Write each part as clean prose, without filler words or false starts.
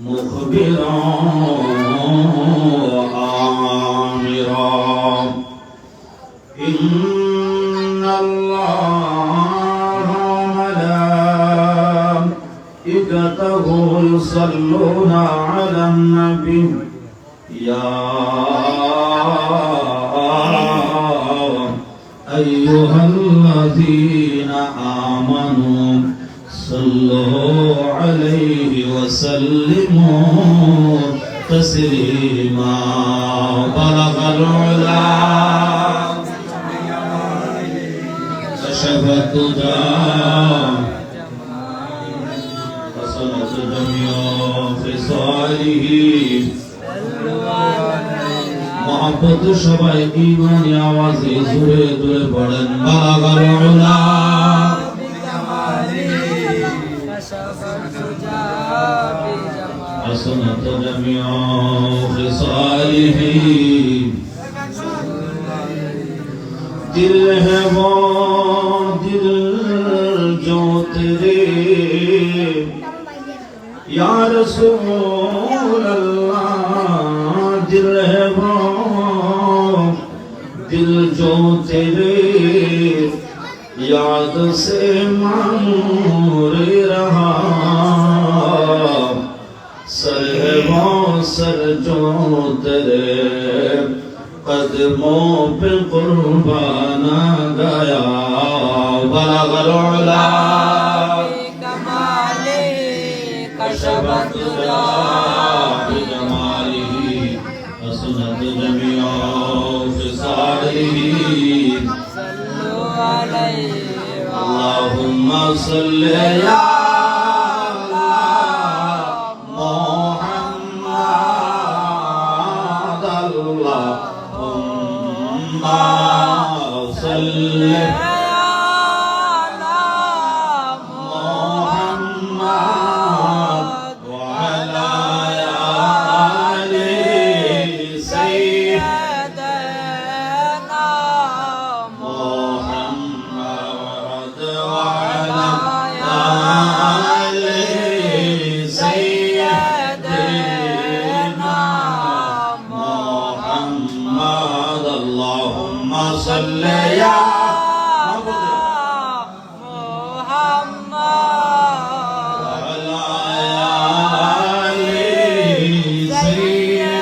مخبرا وآمرا إن الله وملائكته يصلون على النبي يا أيها الذين آمنوا صلوا عليه وسلموا تسليما بلغ العلا كشف الدجى حسنت جميع خصاله محبت সবাই ঈমানি আওয়াজে জোরে জোরে পড়েন بلغ العلا حسنت جميع خصاله دل ہے وہ دل جو تیرے یا رسول اللہ دل ہے وہ دل جو تیرے یاد سے معمور رہا سر ہے وہ سر جو تیرے قدموں پہ قربانا گیا بلغ العلا کمالہ کشف الدجى بجمالہ حسنت جميع خصاله صلوا علیہ اللهم صل یا صل يا محمد وعلى آل سيدنا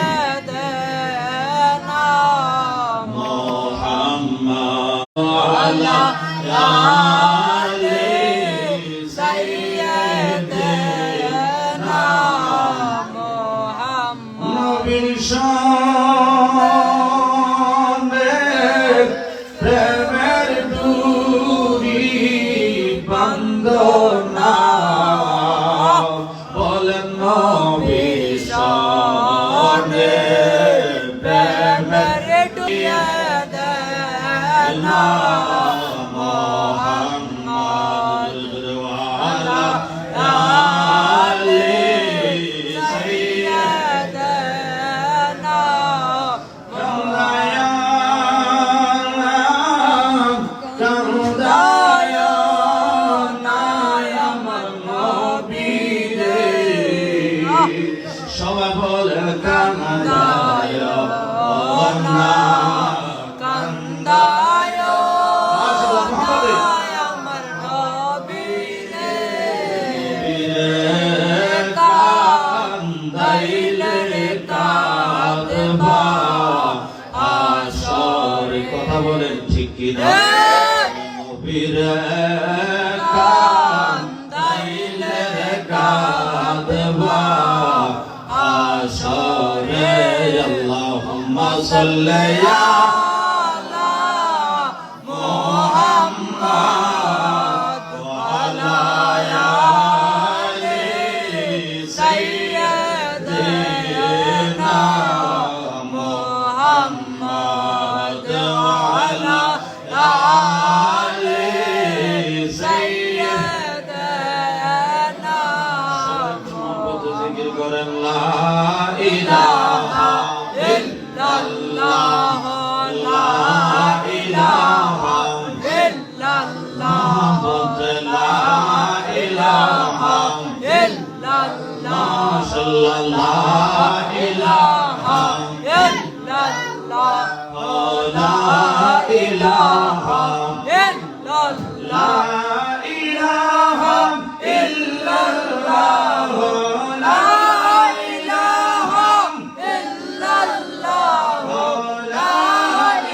محمد وعلى آل سيدنا محمد نبي প্রেমের ডুরি বন্দনা বলেন নবী শানে প্রেমের سيدنا محمد وعلى آل سيدنا সবাই বলে কান্দায় না কান্দায় আমার নবীরে কান্দাইলে কাঁদবা আসর কথা বলেন ঠিক কিনা নবীরে কান্দাইলে কাঁদবা আসরে আল্লাহুম্মা সাল্লি ইয়া محمد وعلى آل سيدنا محمد وعلى آل سيدنا জিকির করেন লা ইলাহা ইল্লাল্লাহ লা ইলাহা ইল্লাল্লাহ লা ইলাহা ইল্লাল্লাহ সাল্লাল্লাহু ইলাহা ইল্লাল্লাহ লা ইলাহা ইল্লাল্লাহ ইলাহা ইল্লাল্লাহ লা ইলাহা ইল্লাল্লাহ লা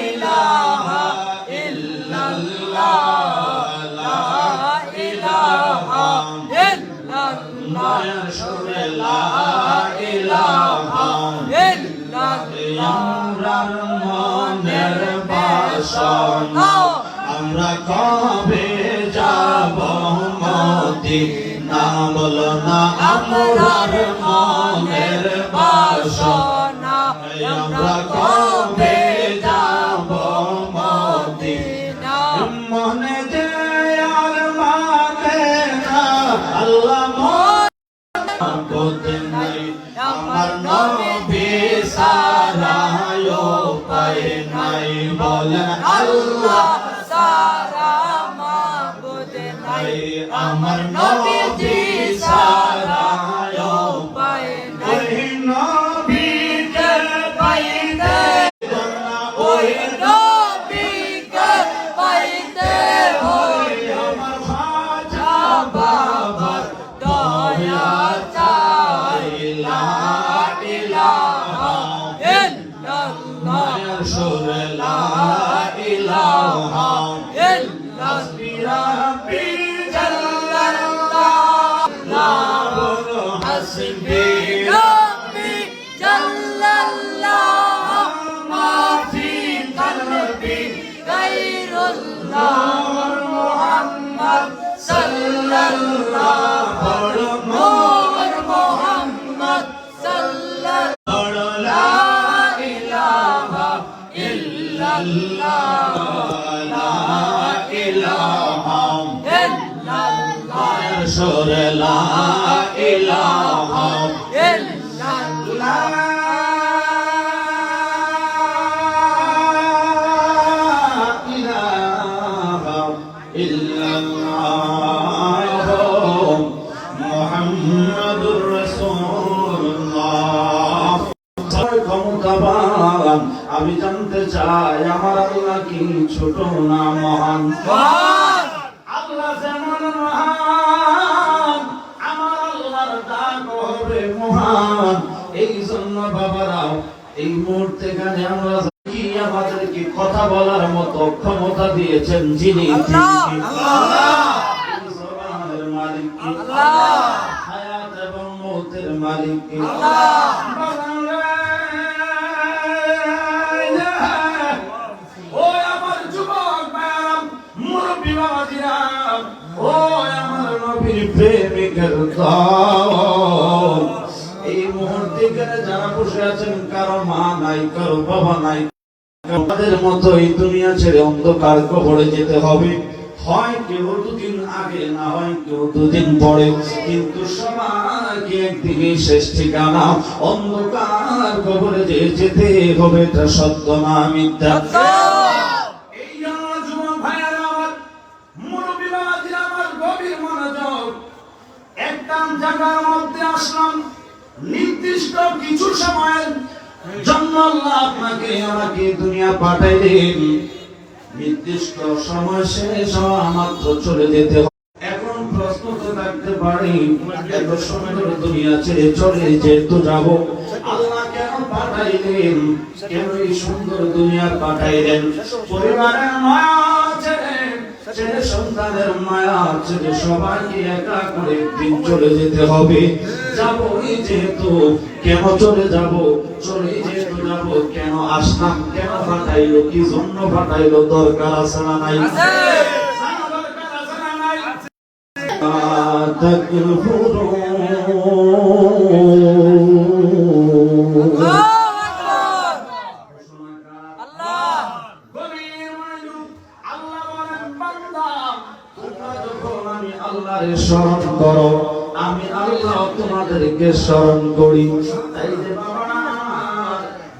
ইলাহা ইল্লাল্লাহ লা ইলাহা ইল্লাল্লাহ লা ইলাহা ইল্লাল্লাহ আমরার মনের বাসনা আমরা কবে যাব মদিনা বলো না আমরার মনের বাসনা আমরা কবে যাব মদিনা মনে যে আর মানে না আল্লাহ মনে নাই আমার নবী সারায় পায় নাই বলেন আল্লাহ সারা মাবুদ নাই আমার নবী সারায় পায় ওই নবীকে পাইতে ওই নবীকে পাইতে হয় আমার খাজা বাবার দয়া চাই লা ইলাহা ইল্লাল্লাহ সুরে লা ইলাহা ইল্লাল্লাহ রাব্বি জাল্লাল্লাহ লা হাসবি ربي جل الله ما في قلبي غير الله محمد صلى الله نور محمد صلى الله لا إله إلا الله লা ইলাহা إلا الله সুরে লা ইলাহা إلا الله আমি জানতে চাই আমার আল্লাহ কি ছোট না মহান আল্লাহ যেমন মহান আমার আল্লাহর ডাক হবে মহান এই জন্য বাবারা এই মুহূর্তে এখানে আমরা কি আমাদেরকে কথা বলার মতো ক্ষমতা দিয়েছেন যিনি জবানের মালিক হায়াত এবং মৌতের মালিক ও আমার যুবক ভাইরাম মুরব্বী বাবাজিরা ও আমার নবীর প্রেমিকের দল এই মুহূর্তে যারা বসে আছেন কারো মা নাই কারো বাবা নাই আমাদের মতো এই দুনিয়া ছেড়ে অন্ধকার কবরে যেতে হবে হয় কেউ দুদিন আগে না হয় কেউ দুদিন পরে কিন্তু সবাইকে একদিনই শেষ ঠিকানা অন্ধকার কবরে যে যেতে হবে এটা সত্য না মিথ্যা এই আমার যুবক ভাইয়েরা আমার মুরব্বী বাবাজিরা আমার গভীর মনোযোগ একটা জায়গার মধ্যে আসলাম নির্দিষ্ট কিছু সময়ের জন্য আল্লাহ আপনাকে আমাকে দুনিয়া পাঠাইলেন নির্দিষ্ট সময় শেষ হওয়া মাত্র চলে যেতে হবে এখন প্রশ্ন তো থাকতে পারে এত সুন্দর দুনিয়া ছেড়ে চলে যেতে যাব আল্লাহ কেন পাঠাইলেন কেন এই সুন্দর দুনিয়া পাঠাইলেন পরিবারের মায়া ছেড়ে ছেড়ে সন্তানের মায়া ছেড়ে সবাইকে একা করে একদিন চলে যেতে হবে যাবই যেহেতু কেন চলে যাব চলে যেহেতু যাব কেন আসলাম কেন পাঠাইলো কি জন্য পাঠাইলো দরকার আছে না নাই স্মরণ করো আমি আল্লাহ তোমাদেরকে স্মরণ করি তাই যে বাবারা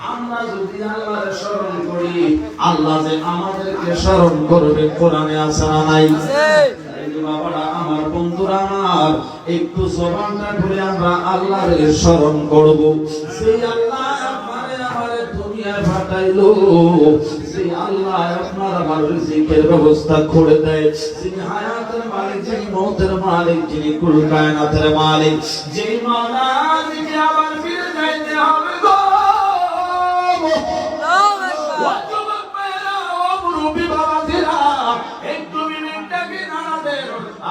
আমরা যদি আল্লাহর স্মরণ করি আল্লাহ যে আমাদেরকে স্মরণ করবে কোরআনে আছে না নাই তাই যে বাবারা আমার বন্ধুরা আমার, একটু জবানটা খুলে আমরা আল্লাহর স্মরণ করব। সেই আল্লাহ আপনারে আমারে দুনিয়ায় পাঠাইলো, সেই আল্লাহ আপনার আমার রিজিকের ব্যবস্থা করে দেয়, যিনি হায়াতের মালিক, যিনি মওতের মালিক, যিনি কুল কায়নাতের মালিক, যেই মাওলা যিনি আবার ফিরে যাইতে হবে গো।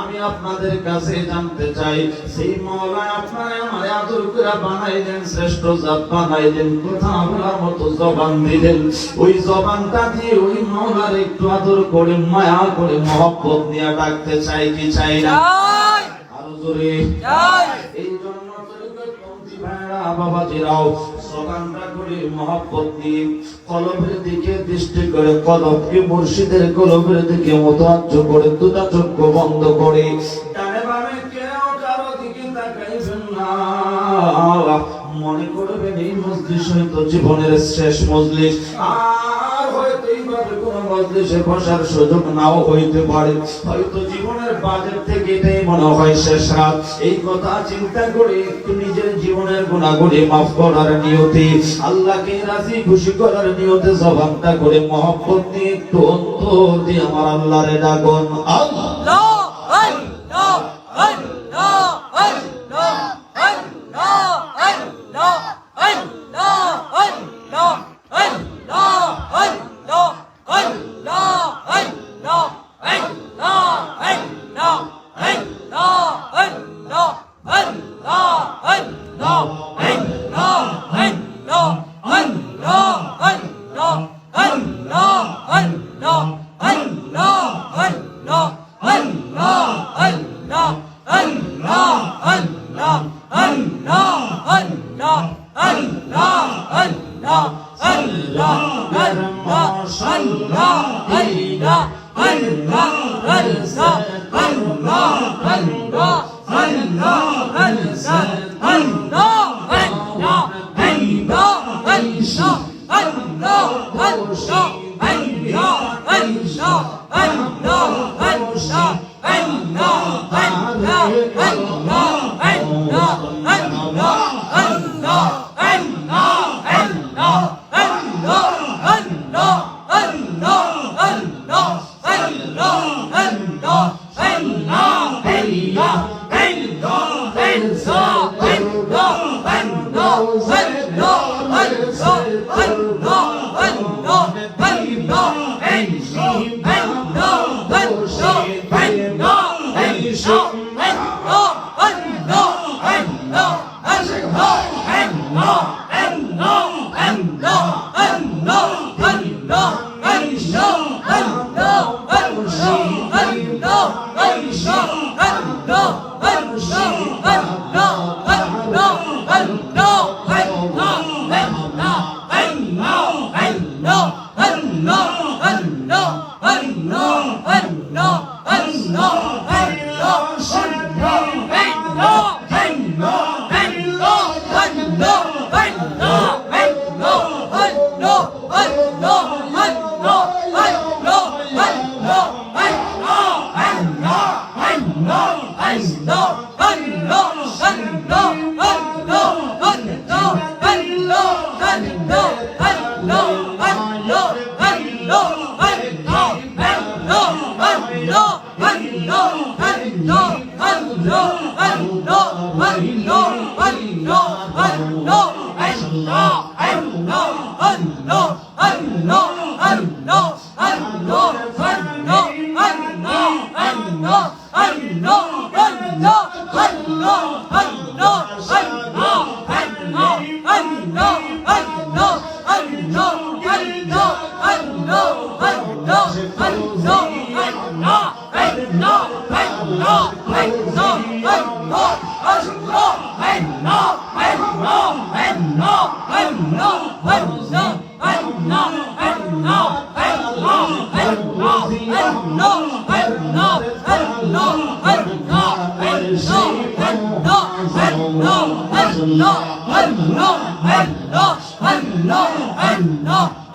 আমি আপনাদের কাছে জানতে চাই, সেই মওলা আপনারে আমারে আদর করে বানাইলেন, শ্রেষ্ঠ জাত বানাইলেন, কথা বলার মতো জবান দিলেন, ওই জবানটা দিয়ে ওই মওলার একটু আদর করে, মায়া করে, মহব্বত নিয়ে ডাকতে চাই কি চাই না? আরো জোরে। এই জন্য বাবাজিরাও জবানটা করে মহব্বত দিয়ে কলবের দিকে দৃষ্টি করে, কলবকে মুর্শিদের কলবের দিকে মুতাওয়াজ্জো করে, দুটা চক্ষু বন্ধ করে ডানে বামে কেউ কারো দিকে তাকাইবেন না। মনে করবেন এই মজলিস হয়তো জীবনের শেষ মজলিস, আর হয়তো এইভাবে কোন মজলিসে বসার সুযোগ নাও হইতে পারে, হয়তো জীবনের বাজেট থেকে এটাই মনে হয় শেষ রাত। এই কথা চিন্তা করে একটু নিজের জীবনের গুনাহগুলি মাফ করার নিয়তে, আল্লাহকে রাজি খুশি করার নিয়তে জবানটা করে মহব্বত নিয়ে একটু অন্তর দিয়ে আমার আল্লাহরে ডাকুন, আল্লাহ।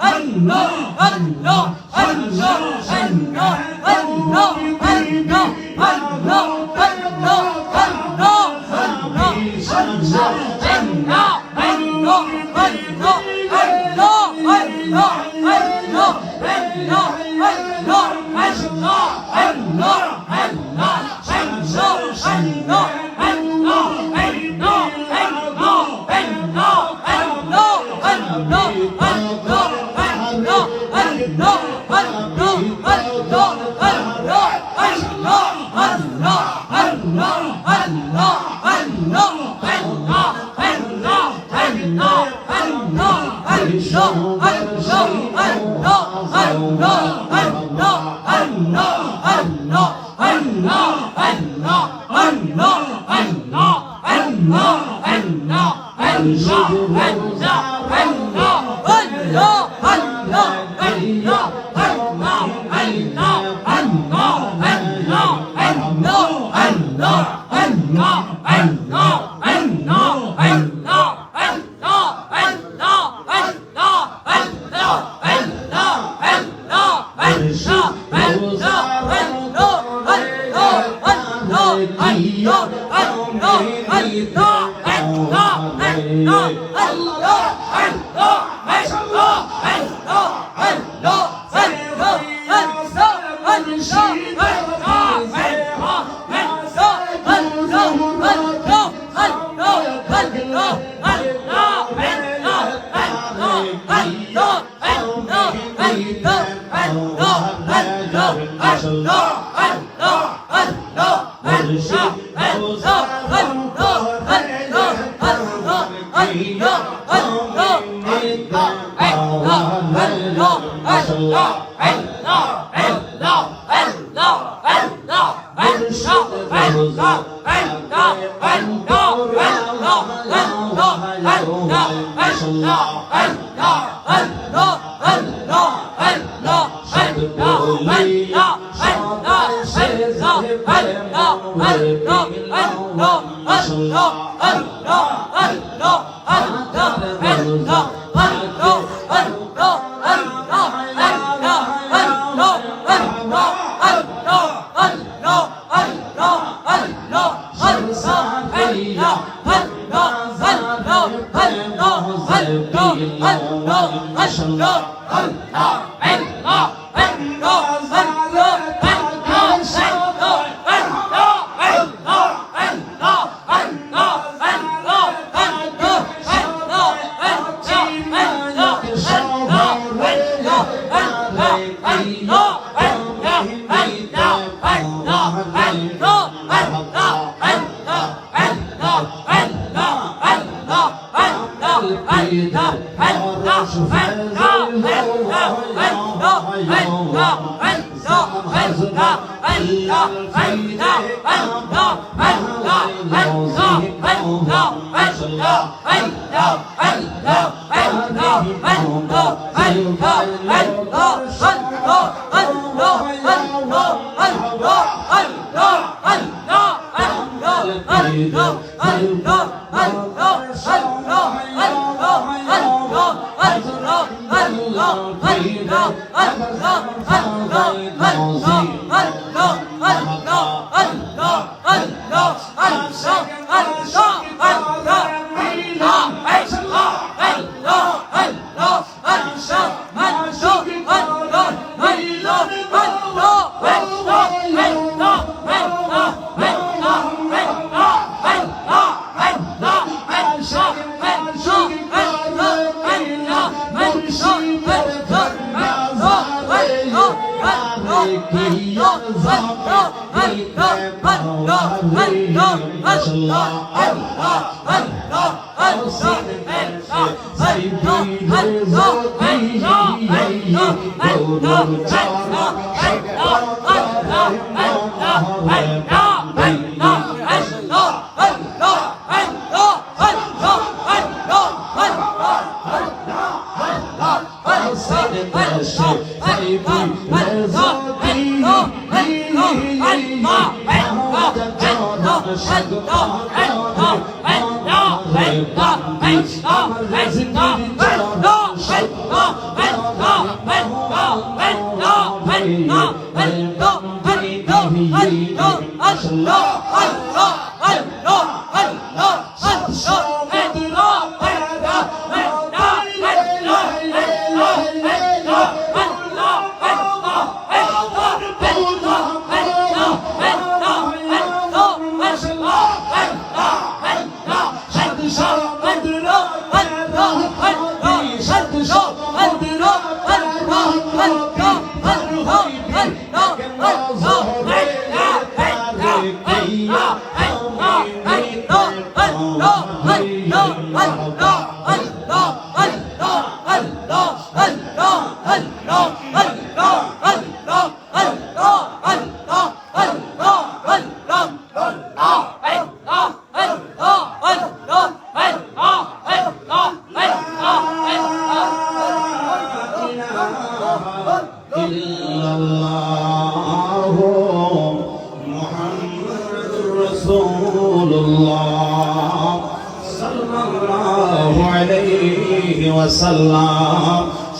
no,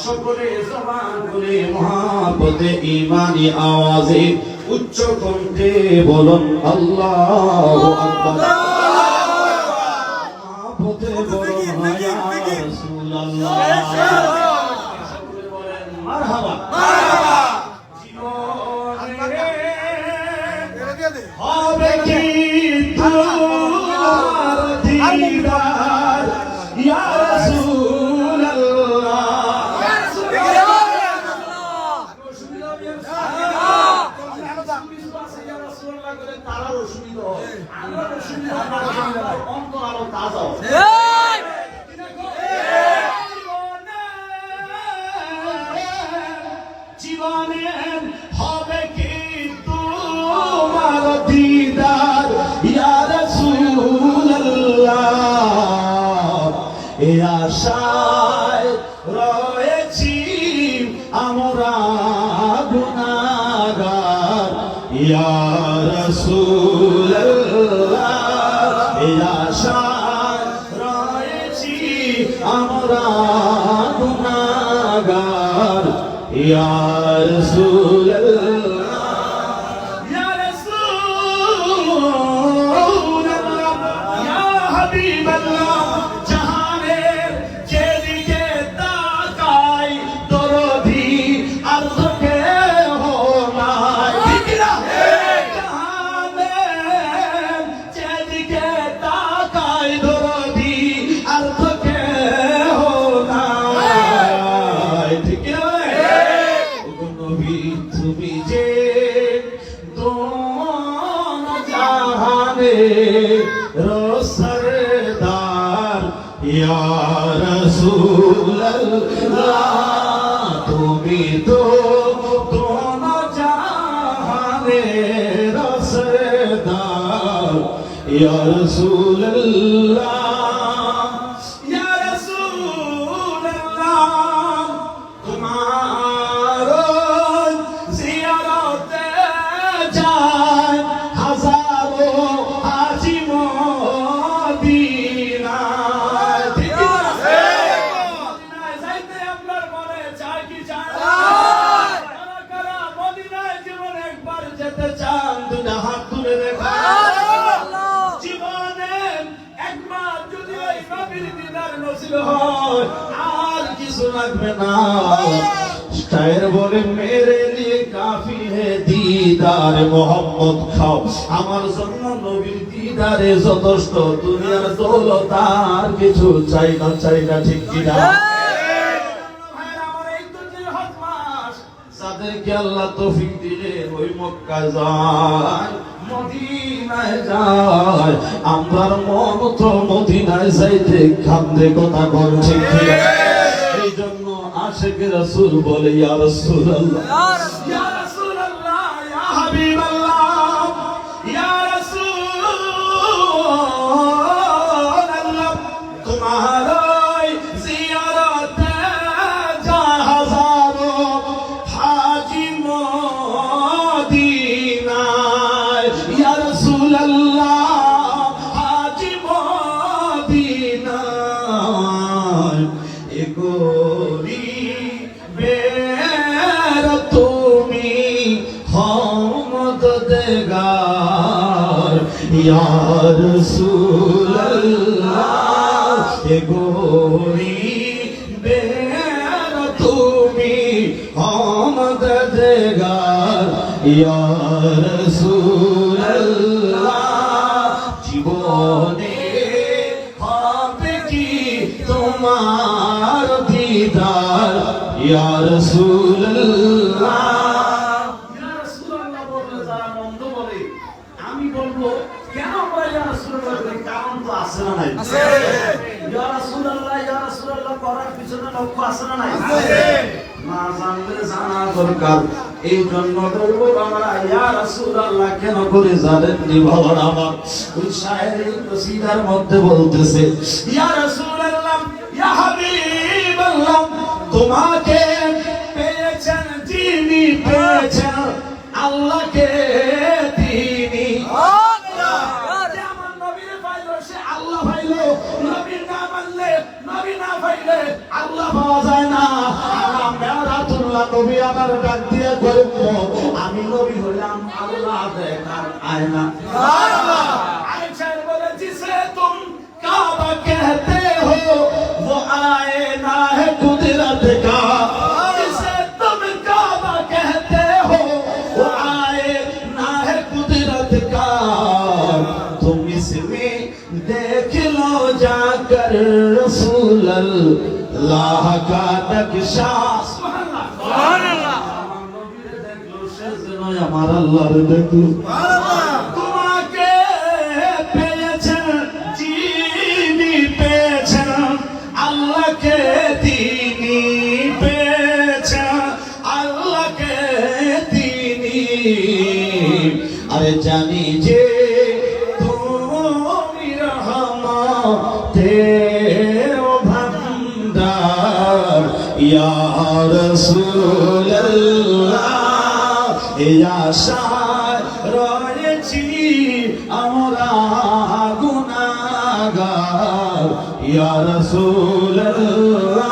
সকলে জবান খুলে মহাব্বতে ঈমানি আওয়াজে উচ্চ কণ্ঠে বলুন আল্লাহু আকবার। মহাব্বতে বলুন ইয়া রাসূলুল্লাহ। সকলে বলেন মারহাবা। হবে কি তোমার দিদার ইয়া রাসূলুল্লাহ। তারা অসুবিধা হয়, আমরা অসুবিধা হয়, অন্তর আরো তাজা হয়। জীবনে হবে কি তোমার দিদার ইয়া রাসূলুল্লাহ। এ আশায় রয়েছি আমরা গুনাহগার ইয়া রাসূলুল্লাহ। এ আশায় রয়েছি আমরা গুনাহগার ইয়া রাসূলুল্লাহ। ইয়া রাসূলুল্লাহ ইয়া হাবিবাল্লাহ। জাহানের যেদিকে তাকাই দরদি আর তো কেহ নাই। ঠিক না? জাহানের যেদিকে তাকাই দরদি আর তো কেহ নাই। ঠিক না? তুমি যে দোনো জাহানে রসরদার ইয়া রাসূলুল্লাহ। তুমি তো দোনো জাহানে রসরদার ইয়া রাসূলুল্লাহ। ইয়া রাসূলুল্লাহ তোমার জিয়ারতে যায় হাজারো হাজি মদিনায়। ঠিক আছে? মদিনায় যাইতে আপনার মনে চায় কি চায় না? কারা কারা মদিনায় জীবনে একবার যেতে চান? দুটা হাত তুলে দেখান। জীবনে একবার যদি ওই নবীর দিদার নসিব হয় আর কিছু লাগবে না। শায়ের বলে মেরে লিয়ে কাফি হে দিদার মোহাম্মদ খাও। আমার জন্য নবীর দিদারে যথেষ্ট, দুনিয়ার দৌলত আর কিছু চাই না। চাই না? ঠিক কিনা? যাদেরকে আল্লাহ তৌফিক দিলে ওই মক্কা যায়, মদিনায় যায়, আমার মন তো মদিনায় যাইতে কান্দে। কথা বল ঠিক কিনা? এই জন্য আশিক রাসূল বলে ইয়া রাসূলুল্লাহ, ইয়া রাসূলুল্লাহ, ইয়া হাবিবাল্লাহ, ইয়া রাসূলুল্লাহ। তোমার জিয়ারতে যায় হাজারো হাজি মদিনায় ইয়া রাসূলুল্লাহ। হাজি মদিনায় তুমি হমদ দেগার ইয়া রাসূলুল্লাহ। করিবে তুমি আমদদগার ইয়া রাসূলুল্লাহ জীবনে হবে কি তোমার দিদার ইয়া রাসূলুল্লাহ। ইয়া রাসূলুল্লাহ বললে যারা মন্দ বলে আমি বলবো কেন আমরা ইয়া রাসূলুল্লাহ বলি? কারণ তো আছে না নাই? আছে। ইয়া রাসূলুল্লাহ করার পিছনে লক্ষ্য আছে না নাই? আছে। না জানলে জানা দরকার। এই জন্য বলবো আমরা ইয়া রাসূলুল্লাহ কেন করে জানেন নি বাবা আমার? ওই শায়েরি কসিদার মধ্যে বলতেছে ইয়া রাসূলুল্লাহ ইয়া হাবিবাল্লাহ তোমাকে পেয়েছেন যিনি পেয়েছেন আল্লাহকে তিনি। আল্লাহ পাইলো নবী না মানলে নবী না পাইলে আল্লাহ পাওয়া যায় না। মেরাতুল্লাহ নবী আমার ডাক দিয়ে কইলো আমি নবী হইলাম আল্লাহ দেখার আয়না। সুবহানাল্লাহ। আয়েশা বলে जिसे तुम काबा कहते हो वो आईना है कुदरत का। जिसे तुम काबा कहते हो वो आईना है कुदरत का। तुम इसमें देख लो जाकर रसूल अल्लाह का नक्शा। सुभान अल्लाह। আমার নবীরে দেখলো সে যেন আমার আল্লাহর দেখলো। সুবহান আল্লাহ। তোমাকে পেয়েছেন যিনি পেয়েছেন আল্লাহকে তিনি পেয়েছেন আল্লাহকে তিনি। আরে জানি যে ইয়া রাসূলুল্লাহ এই আশায় রয়েছি আমরা গুনাহগার ইয়া রাসূলুল্লাহ।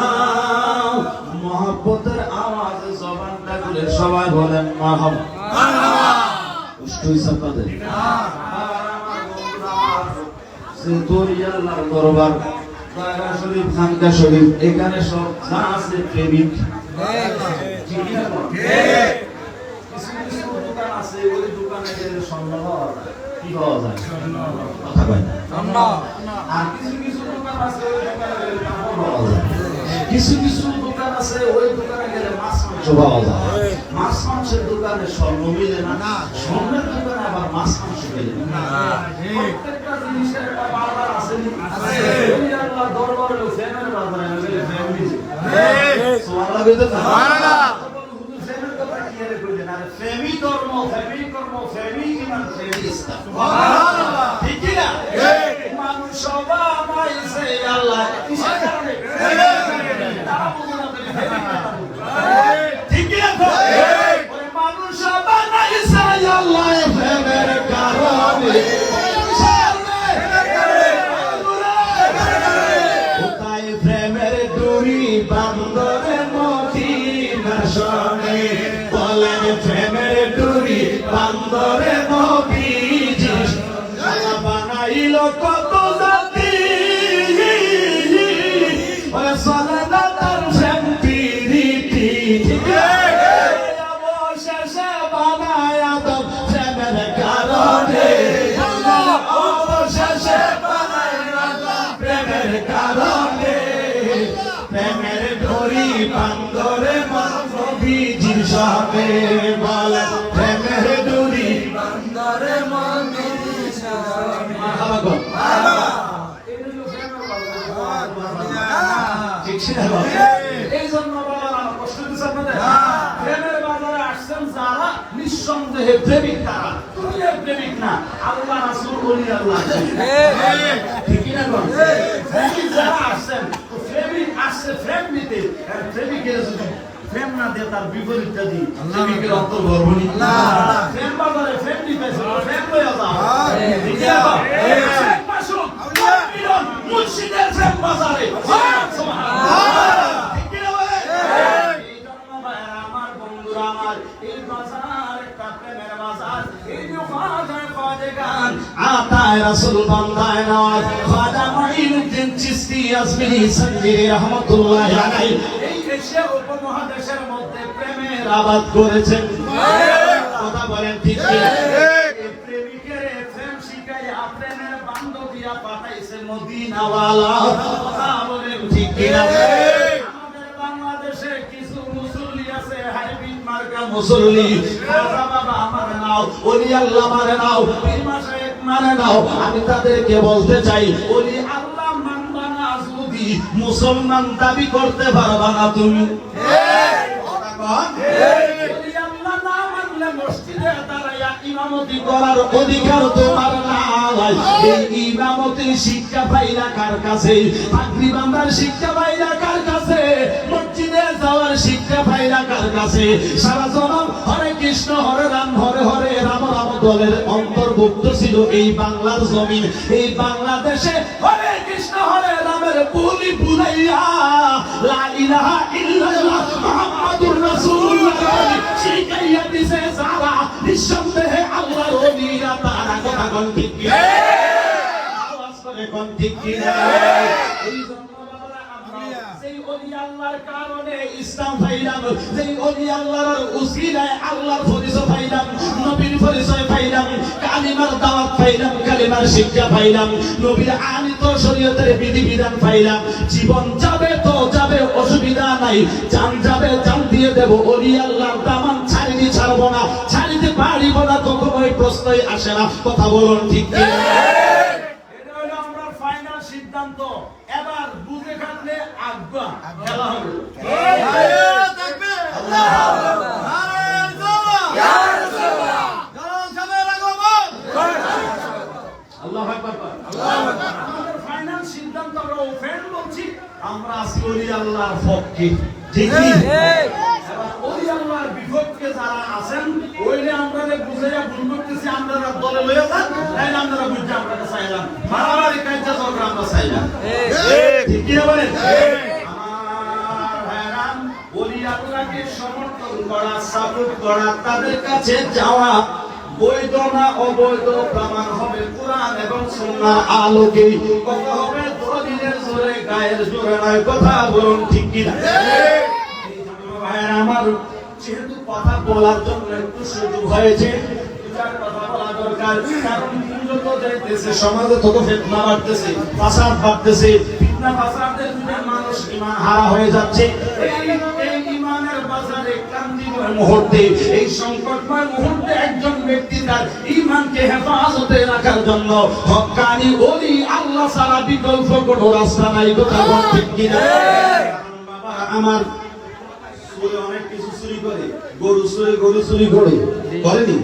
মহব্বতের আওয়াজে জবানটা খুলে সবাই বলেন মারহাবা। উষ্ঠই সাপাদের সে দরিয়ার দরবার দায়রা শরীফ খানকা শরীফ এখানে সব যা আছে প্রেমিক। কিছু কিছু দোকান আছে ওই দোকানে গেলে স্বর্ণ পাওয়া যায়। কি পাওয়া যায়? কথা কয় না। আর কিছু কিছু দোকান আছে ওই দোকানে গেলে কাপড় পাওয়া যায়। কিছু কিছু দোকান আছে ওই দোকানে গেলে মাছ মাংস পাওয়া যায়। মাছ মাংসের দোকানে স্বর্ণ মিলে না, স্বর্ণের দোকানে আবার মাছ মাংস মিলে না। প্রত্যেকটা জিনিসের একটা বাজার আছে। আল্লাহ দরবারে ফেমের বাজারে গেলে ফেম মিলে। সুবহানাল্লাহ কইতে সুবহানাল্লাহ। হুজুর ফেমের কথা কি আরে কইলেন? আরে ফেমি ধর্ম, ফেমি কর্ম, ফেমি ঈমান, ফেমি ইসলাম। সুবহানাল্লাহ। ঠিক কি না? মানুষ সবাই মাইছে আল্লাহ কিসের কারণে? ঠিক কি না? ওই মানুষ বানাইছে আল্লাহ ফেমের কারণে। কোথায় প্রেমের ডুরি বান্দরে মদিনা শোনে বলেন প্রেমের ডুরি বান্দরে নবীজি বানাইল কত জাতি ওরে চলে না তার প্রেম প্রীতি। অবশেষে বানায় আদম প্রেমের কারণে। অবশেষে বানায় আদম প্রেমের কারণে। প্রেমের ডোরি বান্দরে নবীজির সাথে বলে প্রেমের ডোরি বান্দরে নবীজির সাথে। মারহাবা মারহাবা। এই জন্য বাবা কষ্ট দিচ্ছে আপনাদের। প্রেমের বাজারে আসছেন যারা নিঃসন্দেহে প্রেমিক তারা। তুমি প্রেমিক না, আল্লাহ রাসূল ওলি আল্লাহ। ঠিক না? প্রেমিক যারা আসছেন প্রেমিক আসছে প্রেম দিতে। প্রেমিকের যদি প্রেম না দিয়ে তার বিপরীতটা দিই প্রেমিকের অন্তর গর্বনি। প্রেম বাজারে প্রেম দিতে প্রেম লইয়া যাও। ঠিক আছে? প্রেম মাসুক মিলন মুর্শিদের প্রেম বাজারে। সুবহানাল্লাহ। ঠিক কি না বলে? এই জন্য ভাইরা আমার বন্ধুরা আমার এই বাজার একটা প্রেমের বাজার। এই যে খাজা খাজা গান আতায় রাসূল বান্দায় নওয়াজ খাজা মাইনুদ্দিন চিশতি আজমিরি সানজিরি রাহমাতুল্লাহ আলাইহি এই এশিয়া উপমহাদেশের মধ্যে প্রেমের আবাদ করেছেন। কথা বলেন ঠিক কি? প্রেমিকের প্রেম শিখাইয়া প্রেমের বান্ধবিয়া পাঠাইছে মদিনাওয়ালা। কথা বলেন ঠিক কি? আমাদের বাংলাদেশে কিছু মুসল্লি আছে, হাইব্রিড মার্কা মুসল্লি। বাবা আমার নাও, ওলি আল্লাহ মানে নাও, পীর মাশায়েখ মানে নাও। আমি তাদেরকে বলতে চাই, ওলি আল্লাহ মানবা না যদি মুসলমান দাবি করতে পারবা না তুমি। ওলি আল্লাহ না মানলে মসজিদে দাঁড়াইয়া ইমামতি করার অধিকার তোমার নাই। এই ইমামতির শিক্ষা পাইলা কার কাছে? পাগড়ি বাঁধার শিক্ষা পাইলা কার কাছে? মসজিদে যাওয়ার শিক্ষা পাইলা কার কাছে? সারা জনম হরে কৃষ্ণ হরে রাম হরে হরে রাম রাম দলের অন্তর্ভুক্ত ছিল এই বাংলার জমিন। এই বাংলাদেশে হরে কৃষ্ণ হরে রামের বুলি বুলাইয়া লা ইলাহা ইল্লাল্লাহ মুহাম্মাদুর রাসূলুল্লাহ শিখাইয়া দিছে যারা, নিঃসন্দেহে আল্লাহর ওলিরা তারা। কথা কোন ঠিক কি? আওয়াজ করে কোন ঠিক কি? এই জন্য বাবারা আমরা সেই ওলি আল্লাহর কারণে ইসলাম পাইলাম, সেই ওলি আল্লাহর উসিলায় আল্লাহর পরিচয় পাইলাম, নবীর পরিচয় পাইলাম, কালিমার দাওয়াত পাইলাম, কালিমার শিক্ষা পাইলাম, নবীর আনিত শরীয়তের বিধিবিধান পাইলাম। জীবন যাবে তো যাবে, অসুবিধা নাই, জান যাবে জান দিয়ে দেব। ওলি আল্লাহর দামান ছাড়িনি, ছাড়বো না, ছাড়িতে পারিব না, কখনোই প্রশ্নই আসে না। কথা বলুন ঠিক কি? এটা হলো আমরা ফাইনাল সিদ্ধান্ত। এবার বুঝে থাকলে আজ্ঞা খেলা হবে। আল্লাহু আকবার। আমাদের ফাইনাল সিদ্ধান্ত আমরা ওপেন বলছি, আমরা আছি ওলি আল্লাহর পক্ষে। ঠিক কি? এবার ওলি আল্লাহর বিপক্ষে যারা আছেন ওইলে আমরা বুঝাইয়া ভুল করতেছি, আমরা দলে লইয়া যান, তাইলে আমরা বুঝতে আমরা চাইলাম মারামারি কাজটা চলবে, আমরা চাইলাম। ঠিক কি বলেন? আমার ভাইরাম, ওলি আল্লাহকে সমর্থন করা, সাপোর্ট করা, তাদের কাছে যাওয়া বৈধ না অবৈধ প্রমাণ হবে কোরআন এবং সুন্নাহর আলোকে। কথা হবে দলিলের জোরে, গায়ের জোরে নয়। কথা বলুন ঠিক কি না? ভাইরা আমার, যেহেতু কথা বলার জন্য একটু সুযোগ হয়েছে, কথা বলা দরকার। কারণ যত যাইতেছে সমাজে তত ফিতনা বাড়তেছে, ফাসাদ বাড়তেছে। ফিতনা ফাসাদের জন্য মানুষ ঈমান হারা হয়ে যাচ্ছে। এই ঈমানের বাজারে ক্রান্তিময় মুহূর্তে, এই সংকটময় মুহূর্তে একজন ব্যক্তি তার ঈমানকে হেফাজতে রাখার জন্য হক্কানি ওলি আল্লাহ ছাড়া বিকল্প কোনো রাস্তা নাই। কথা ঠিক কি না? বাবা আমার অনেক কিছু চুরি করে, গরু চুরি করে, করেনি?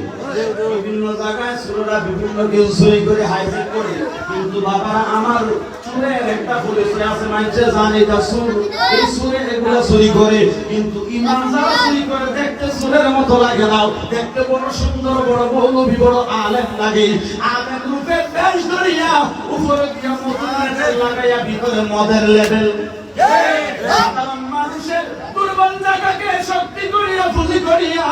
বিভিন্ন জায়গায় চোররা বিভিন্ন কিছু চুরি করে, হাইজেক করে। কিন্তু বাবারা আমার চোরের একটা পরিচয় আছে, মানুষে জানে এটা চোর। এই চোরে এগুলো চুরি করে, কিন্তু ঈমান যারা চুরি করে দেখতে চোরের মতো লাগে না, দেখতে বড় সুন্দর, বড় মৌলবী, বড় আলেম লাগে। আলেম রূপে বেশ ধরিয়া উপরে দিয়া মতো লাগাইয়া ভিতরে মদের লেভেল। সাধারণ মানুষের দুর্বল জায়গাকে শক্তি করিয়া পুঁজি করিয়া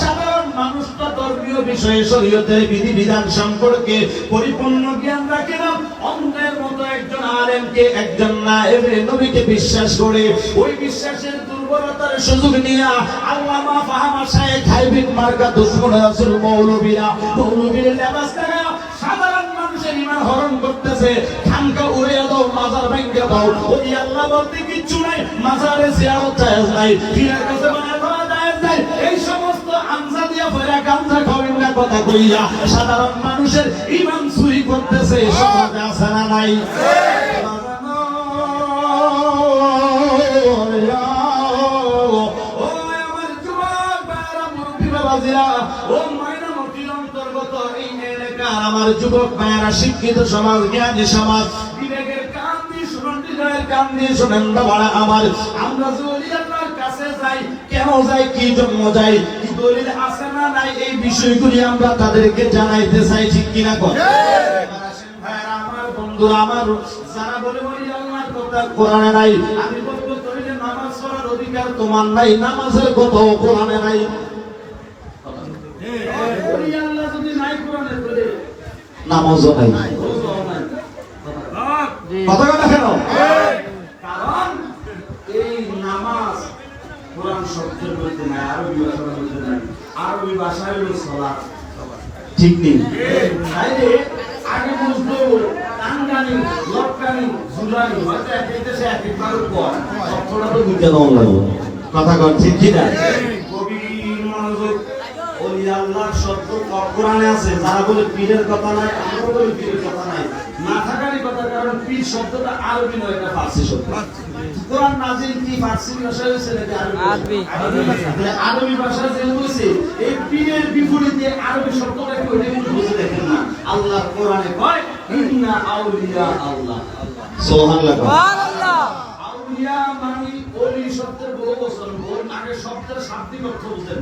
সাধারণ মানুষটা ধর্মীয় বিষয়ে শরীয়তের বিধিবিধান সম্পর্কে পরিপূর্ণ জ্ঞান রাখে না। অন্ধের মতো একজন আলেমকে, একজন নায়েবে নবীকে বিশ্বাস করে, ওই বিশ্বাসের দুর্বলতার সুযোগ নিয়ে আল্লামা ফাহামা শায়েখ হাইব্রিড মার্কা দুশমন রাসূল মৌলবীরা, মৌলবীর লেবাস দেখা সাধারণ মানুষের ঈমান হরণ করতেছে। খানকা উড়িয়ে দাও, মাজার ভেঙে দাও। ওই আল্লাহ বলতে কিচ্ছু নাই, মাজারে জিয়ারত জায়েজ নাই, পীরের কাছে বানায় করা জায়েজ নাই। এই সমস্ত আমজা দিয়া ভরা গামজা খাওয়েন না কথা কইয়া সাধারণ মানুষের ঈমান চুরি করতেছে। সমাজে আছে না নাই? ও আমার যুবক ভাইরা, মুরব্বি বাবাজিরা, ও মাইনা মতির অন্তর্গত এই এলাকার আমার যুবক ভাইরা, শিক্ষিত সমাজ, জ্ঞানী সমাজ, বিবেকের কান দিয়ে শুনুন, হৃদয়ের কান দিয়ে শুনেন বাবারা আমার। আমরা যদি আল্লাহর কাছে যাই, কেন যাই, কি জন্য যাই, কি দলিল আছে না নাই, এই বিষয়গুলি আমরা তাদেরকে জানাইতে চাই। ঠিক কিনা কথা? ভাইরা আমার, বন্ধুরা আমার, যারা বলে বলি আল্লাহর কথা কোরআনে নাই, আমি বলবো তৈরি নামাজ পড়ার অধিকার তোমার নাই, নামাজের কথা কোরআনে নাই। নামাজও নাই। কথা কথা কেন? কারণ এই নামাজ কোরআন শব্দের মধ্যে নাই, আরবি ভাষার মধ্যে নাই। আরবি ভাষায় হলো সালাত, ঠিক নেই? তাইলে আগে বুঝতো টাঙ্গানি, লটকানি, ঝুলানি, হয়তো এক এক দেশে এক এক ভাবে কয়, সবটা তো বুঝতে দেওয়া লাগবে। কথা কর ঠিক কি না? গভীর মনোযোগ। ওলি আল্লাহর শব্দ কোরআনে আছে। যারা বলে পীরের কথা নাই, আমরা বলি পীরের কথা নাই, না থাকারই কথা। কারণ পীর শব্দটা আরবি নয়, এটা ফার্সি শব্দ। কোরআন নাজিল কি ফার্সি ভাষায় হয়েছে নাকি আরবি? আরবি ভাষা যে হয়েছে, এই পীরের বিপরীতে আরবি শব্দটা কি ওইটা কিন্তু বুঝে দেখেন না। আল্লাহ কোরআনে কয় ইন্না আউলিয়া আল্লাহ। সুবহানাল্লাহ। সুবহানাল্লাহ। আউলিয়া মানে ওলি শব্দের বহু বচন। আগে শব্দের শাব্দিক অর্থ বুঝেন।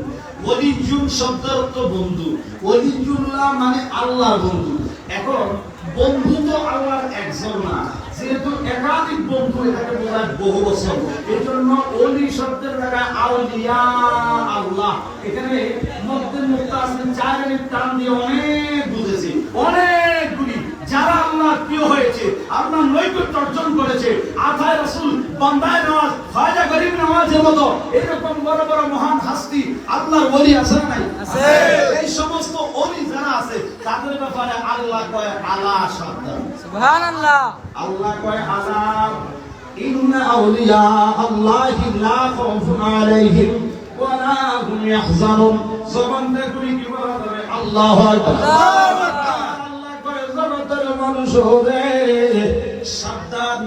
ওলিজুল শব্দের অর্থ বন্ধু। ওলিজুল্লাহ মানে আল্লাহর বন্ধু। এখন বন্ধু তো আল্লাহর একজন না, যেহেতু একাধিক বন্ধু, এটাকে বোঝায় বহু বচন। এই জন্য ওলি শব্দের জায়গায় আউলিয়া আল্লাহ। এখানে মধ্যে মুক্তা আছে, চারিদিক টান দিয়ে অনেক বুঝেছি, অনেকগুলি যারা আল্লাহ প্রিয় হয়েছে, আল্লাহ নৈকট্য অর্জন করেছে, আথায় রাসূল, বান্দায় নওয়াজ, খাজা গরিব নওয়াজের মতো এরকম বড় বড় মহান হাস্তি আল্লাহর ওলি আছে না নাই? আছে। এই সমস্ত ওলি যারা আছে তাদের ব্যাপারে আল্লাহ কয় আলা সাবধান। সুবহানাল্লাহ। আল্লাহ কয় আলা ইন্না আউলিয়া আল্লাহি লা খাউফুন আলাইহিম ওয়া লা হুম ইয়াহজানুন। জবান দিয়ে কি বলা যাবে? আল্লাহু আকবার। আল্লাহ কয় জগতের মানুষ রে সাবধান,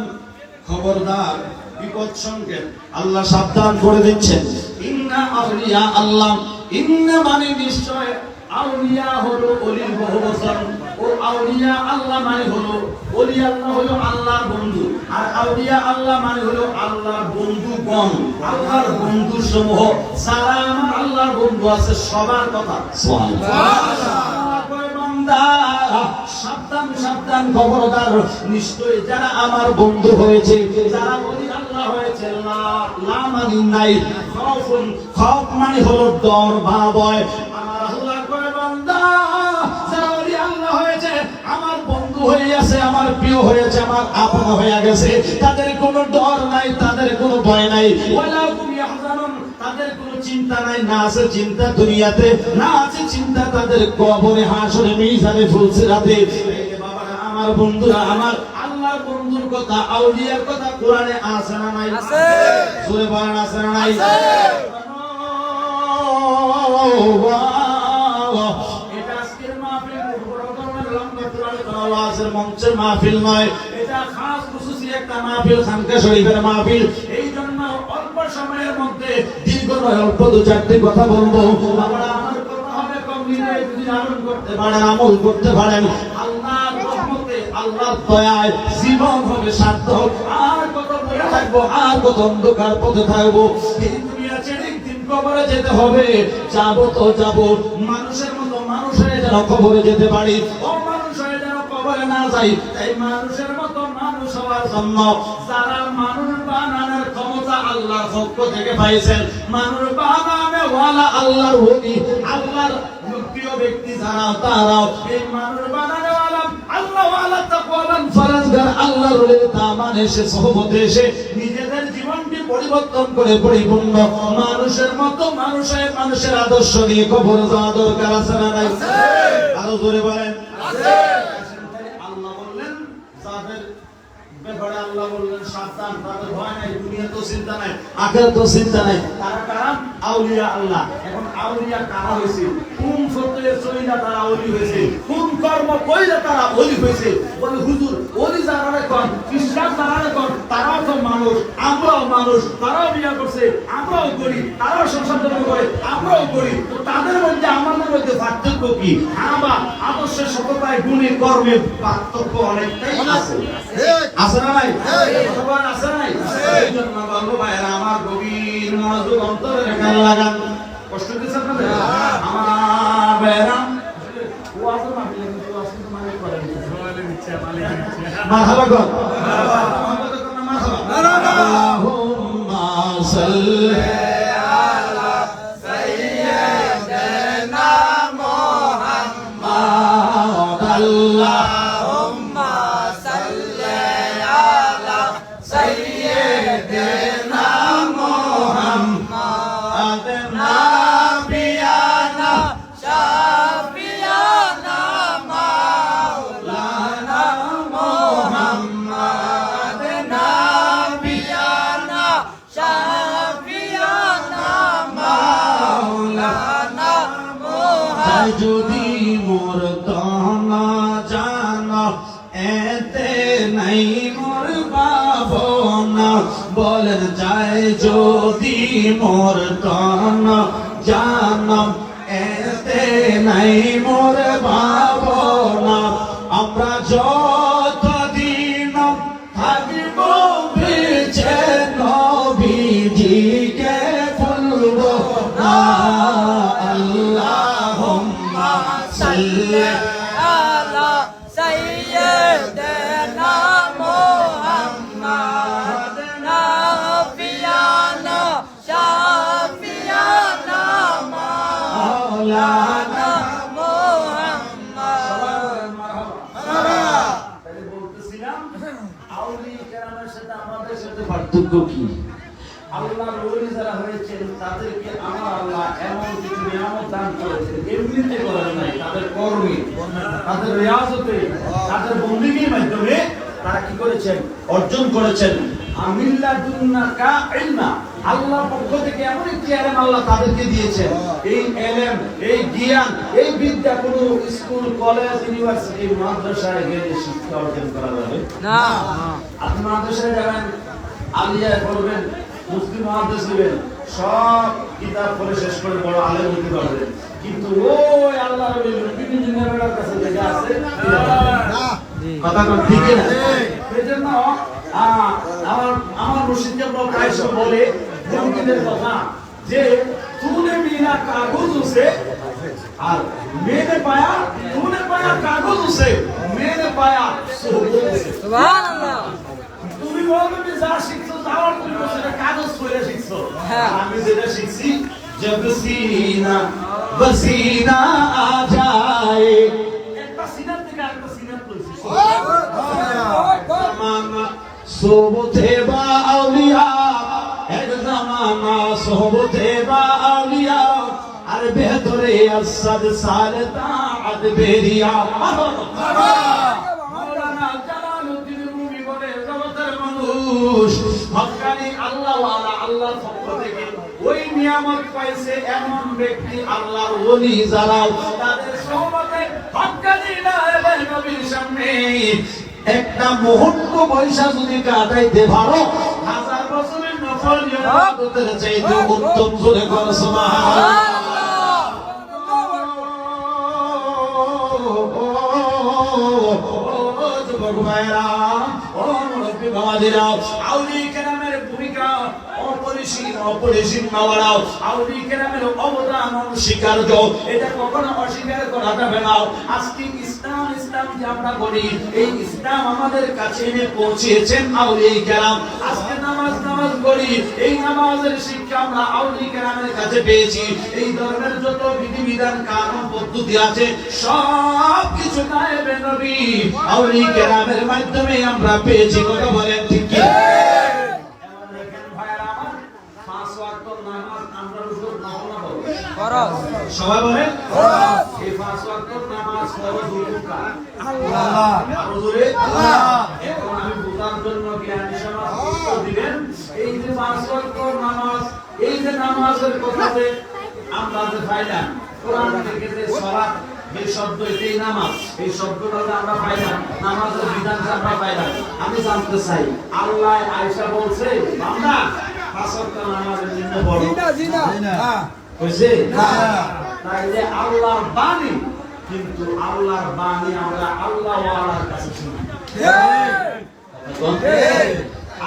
খবরদার, বিপদ সংকেত আল্লাহ সাবধান করে দিচ্ছেন। ইন্না আউলিয়া আল্লাহ, ইন্না মানে নিশ্চয়, আউলিয়া হলো ওলির বহুবচন। ও আউলিয়া আল্লাহ মানে হলো, ওলি আল্লাহ হলো আল্লাহর বন্ধু, আর আউলিয়া আল্লাহ মানে হলো আল্লাহর বন্ধুগণ, আল্লাহর বন্ধু সমূহ। যারা আমার আল্লাহর বন্ধু আছে সবার কথা সুবহানাল্লাহ। সাবধান সাবধান, খবরদার, নিশ্চয়ই যারা আমার বন্ধু হয়েছে, যারা ওলি আল্লাহ হয়েছে, লা মানে নাই, খাউফুন, খাউফ মানে হলো ডর বা ভয়। আমার আল্লাহ কয় বান্দা, যারা ওলি আল্লাহ হয়েছে, আমার বন্ধু হয়ে আছে, আমার প্রিয় হয়েছে, আমার আপন হয়ে গেছে, তাদের কোনো ডর নাই, তাদের কোনো ভয় নাই। ওয়ালা হুম ইয়াহজানুন, তাদের কোনো চিন্তা নাই। না আছে চিন্তা দুনিয়াতে, না আছে চিন্তা তাদের কবরে, হাসরে, মিজানে, ফুলসিরাতে। বাবারা, আমার বন্ধুরা, আমার আল্লাহর বন্ধুর কথা, আউলিয়ার কথা কোরআনে আছে না নাই? আছে। জোরে বলেন আছে না নাই? আছে। এটা আজকের মাহফিল বড় ধরনের লম্বা কোরআনের মঞ্চের মাহফিল নয়, এটা খাস খুশুসি একটা মাহফিল, খানকা শরীফের মাহফিল। এই জন্য অল্প সময়ের মধ্যে দীর্ঘ নয়, অল্প দু চারটি কথা বলবো। আমরা আমার কথা হবে কম, নিজে যদি ধারণ করতে পারেন, আমল করতে পারেন, আল্লাহর রহমতে, আল্লাহর দয়ায় জীবন হবে সার্থক। আর কত বলে থাকবো, আর কত অন্ধকার পথে থাকবো। এই দুনিয়া ছেড়ে একদিন কবরে যেতে হবে। যাবো তো যাবো, মানুষের মতো মানুষ হয়ে যেন কবরে যেতে পারি, ও মানুষ হয়ে যেন কবরে না যাই। তাই মানুষের মতো মানুষ হওয়ার জন্য যারা মানুষ বানানোর ক্ষমতা আল্লাহর পক্ষ থেকে পাইছেন, মানুষ বানানো ওয়ালা আল্লাহর ওলি, আল্লাহর প্রিয় ব্যক্তি যারা, তারাও এই মানুষ বানানো ওয়ালা আল্লাহ ওয়ালা তাকওয়ালান ফরজগার আল্লাহর ওলি দামানে এসে, সহবতে এসে নিজেদের জীবনকে পরিবর্তন করে পরিপূর্ণ মানুষের মতো মানুষ হয়ে মানুষের আদর্শ নিয়ে কবর যাওয়া দরকার আছে না নাই? আরো জোরে বলেন আছে। আল্লাহ বললেন যাদের ব্যাপারে আল্লাহ বললেন সাবধান, তাদের ভয় নাই, দুনিয়া তো চিন্তা নাই, আখিরাত তো চিন্তা নাই। তারা কারা? আউলিয়া আল্লাহ। এখন আউলিয়া কারা হয়েছে? কোন সত্যে চলিনা তারা ওলি হয়েছে, কোন কর্ম কইলে তারা ওলি হয়েছে? বলে হুজুর, ওলি যারা রেখন, খ্রিস্টান যারা রেখন, তারাও তো মানুষ, আমরাও মানুষ, তারাও বিয়ে করছে, আমরাও করি, তারাও সংসার করে, আমরাও করি। তো তাদের মধ্যে আমাদের মধ্যে পার্থক্য কি? হ্যাঁ, বা আদর্শের সততায়, গুণে, কর্মে পার্থক্য অনেকটাই আছে। আছে না নাই? সবার আছে না নাই? এই জন্য বলবো ভাইরা, আমার গভীর মনোযোগ অন্তরে রেখে লাগান। কষ্ট দিচ্ছে আপনাদের? আমার ভাইরা ওয়াজও না বলে কিন্তু ওয়াজ কিন্তু মানে করে দিচ্ছে, মারহাবা গো, মারহাবা। আল্লাহুম্মা সাল্লি আলা সাইয়্যিদিনা মুহাম্মাদ। আল্লাহুম্মা সাল্লি আলা সাইয়েদেনা মুহাম্মদ নাবিয়ানা শাফিয়ানা মাওলানা মুহাম্মদ নাবিয়ানা শাফিয়ানা মাওলানা তাই যদি মোর তনা জানা এতে নাই মোর ভাবনা বলেন চাই যদি মোর তনা জানা এতে নাই মোর ভাবনা আমরা যতদিন থাকিব বেঁচে নবীজিকে ভুলব না আল্লাহুম্মা সাল্লি আলা সাইয়্যিদিনা মুহাম্মদ নাবিয়ানা শাফিয়ানা মাওলানা মুহাম্মদ। তাহলে বলতেছিলাম আউলিয়া কেরামের সাথে আমাদের সাথে পার্থক্য কি? আল্লাহর ওলি যারা হয়েছেন তাদেরকে আমার আল্লাহ এমন কিছু নিয়ামত দান করেছেন, এমনিতে করেন নাই, তাদের কর্মে, তাদের রিয়াজতে, তাদের বন্দেগীর মাধ্যমে তারা কি করেছেন? অর্জন করেছেন। আমিল্লাদুন্নাকা ইলমা, আল্লাহর পক্ষ থেকে এমন একটি ইলম আল্লাহ তাদেরকে দিয়েছেন। এই ইলম, এই জ্ঞান, এই বিদ্যা কোনো স্কুল, কলেজ, ইউনিভার্সিটি, মাদ্রাসায় গেলে শিক্ষা অর্জন করা যাবে না। আপনি মাদ্রাসায় যাবেন, আলিয়ায় পড়বেন, মুফতি মুহাদ্দিস হবেন, সব কিতাব পড়ে শেষ করে বড় আলেম হতে পারবেন, কিন্তু ওই আল্লাহর ওলি নবীন ইঞ্জিনিয়ারের কাছে যেটা আছে কথা কোন ঠিক না? সেজন্য আমার মুর্শিদ কেবল প্রায় বলে মুরিদের কথা যে তूने बिना कागज उसे और मैंने पाया, तूने पाया कागज उसे, मैंने पाया सोहबत उसे। সুবহানাল্লাহ। তুমি বলবে যে যা শিখছো যাওয়ার তুমি সেটা কাগজ পড়ে শিখছো, হ্যাঁ। আমি যেটা শিখছি জব সিনা বসিনা আ যায়, একটা সিনা থেকে আরেকটা সিনা পড়ছি। জামানা সোবতে বা আউলিয়া, এক জামানা সোবতে বা আউলিয়া, আর বেহতরে আসাদ সালতা আদ বেরিয়া। মাওলানা জালালউদ্দিন রুমি বলে জগতের মানুষ হক্কানি আল্লাহ ওয়ালা, আল্লাহর পক্ষ থেকে ওই নিয়ামত পাইছে এমন ব্যক্তি আল্লাহর ওলি যারা তাদের সোহবতে হক্কানি না এলেন নবীর সামনে একটা মুহূর্ত পয়সা যদি কাটাইতে পারো, 1000 বছরের নফল ইবাদতের চাইতে উত্তম। জোরে কর সুবহানাল্লাহ। যুবক ভাইরা, ও মুরব্বী বাবাজিরা, আউলিয়া কেরামের ভূমিকা অপরিসীম বাবারা, আউলিয়া কেরামের অবদান অস্বীকার্য, এটা কখনো অস্বীকার করা যাবে না। আজকে ইসলাম যে আমরা বলি, এই ইসলাম আমাদের কাছে এনে পৌঁছেছেন আউলিয়া কেরাম। আজকে নামাজ করি, এই নামাজের শিক্ষা আমরা আউলিয়া কেরামের কাছে পেয়েছি। এই ধর্মের যত বিধিবিধান, কানুন, পদ্ধতি আছে সব কিছু নায়েবে নবী আউলিয়া কেরামের মাধ্যমে আমরা পেয়েছি। কথা বলেন ঠিক কি? এমন দেখেন ভাইরা আমার, 5 ওয়াক্ত নামাজ আমরা উপর নাও ফরজ। সবাই বলেন এই 5 ওয়াক্ত নামাজ ফরজ হুকুমকা আল্লাহ, আর হুজুরে আল্লাহ। এখন আমি বুঝার জন্য জ্ঞানী সমাজ উত্তর দিবেন, এই যে 5 ওয়াক্ত নামাজ, এই যে নামাজের কথাতে আমরা যে পাইলাম কোরআন থেকে যে সালাত, এই শব্দ, এই নামাজ, এই শব্দটা আমরা পাইলাম, নামাজের বিধানটা আমরা পাইলাম। আমি জানতে চাই, আল্লাহ আয়েশা বলছে বান্দা 5 ওয়াক্ত নামাজের জন্য বড় কইছে না, তাইলে আল্লাহর বাণী, কিন্তু আল্লাহর বাণী আমরা আল্লাহ ওয়ালার কাছে শুনি,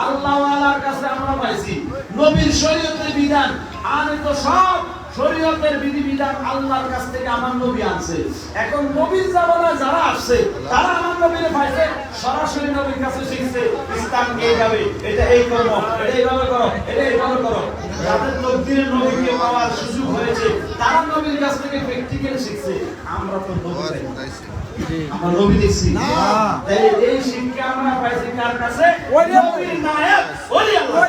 আল্লাহ ওয়ালার কাছে আমরা পাইছি নবীর শরীয়তের বিধান। আর তো সব শরীয়তের বিধিবিধান আল্লাহর কাছ থেকে আমার নবী আনছে। এখন নবীর জামানায় যারা আসছে তারা আমার নবীরে পাইছে, সরাসরি নবীর কাছে শিখছে ইসলাম এইভাবে, এটা এই করো, এটা এইভাবে করো, এটা এইভাবে করো। যাদের তকদিরে নবীকে পাওয়ার সুযোগ হয়েছে তারা নবীর কাছ থেকে প্র্যাকটিক্যাল শিখছে। আমরা তো আমরা নবী দেখছি না, তাই এই শিক্ষা আমরা পাইছি কার কাছে? নবীর নায়েব ওলি আল্লাহ।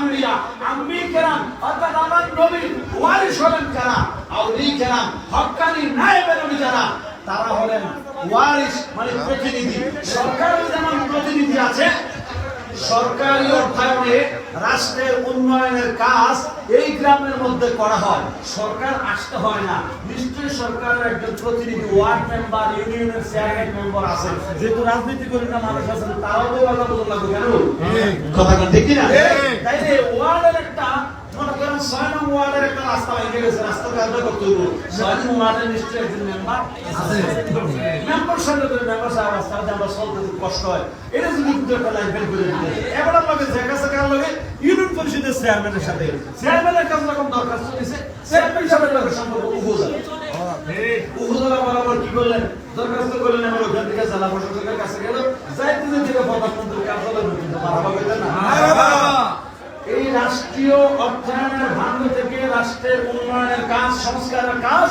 আম্বিয়া আম্বি কেরাম অর্থাৎ আমার নবীর ওয়ারিস হলেন কারা আউলি কেরাম হক্কানি নায়েবে নবী যারা তারা হলেন ওয়ারিস মানে প্রতিনিধি সরকারের যেমন প্রতিনিধি আছে সরকারি অর্থায়নে রাষ্ট্রের উন্নয়নের কাজ এই গ্রামের মধ্যে করা হয় সরকার আসতে হয় না নিশ্চয়ই সরকারের একজন প্রতিনিধি ওয়ার্ড মেম্বার ইউনিয়নের চেয়ারম্যান মেম্বার আছে যেহেতু রাজনীতি করি না মানুষ আছেন তারাও তো কথা বলতে লাগবে কেন কথা ঠিক না তাই ওয়ার্ডের একটা মনে করেন 6 নং ওয়ার্ডের একটা রাস্তা ভেঙে গেছে রাস্তা কাজ করতে হবে 6 নং ওয়ার্ডের নিশ্চয়ই একজন মেম্বার আছে মেম্বার সাথে করে মেম্বার সাহেব রাস্তা আমরা চলতে খুব কষ্ট হয় এটা যদি দুটো একটা লাইন বের করে দিতে এবার আমাকে জায়গা কার লাগে ইউনিয়ন পরিষদের চেয়ারম্যানের সাথে চেয়ারম্যানের কাছে যখন দরখাস্ত দিয়েছে চেয়ারম্যান সাহেবের লগে সম্পর্ক উপজেলা উপজেলা বরাবর কি করলেন দরখাস্ত করলেন আমার ওখান থেকে জেলা প্রশাসকের কাছে গেল যাইতে যেতে প্রধানমন্ত্রীর কার্যালয়ে কিন্তু মারাবা কইতেন না এই রাষ্ট্রীয় অর্থায়নের ভাঙন থেকে রাষ্ট্রের উন্নয়নের কাজ সংস্কারের কাজ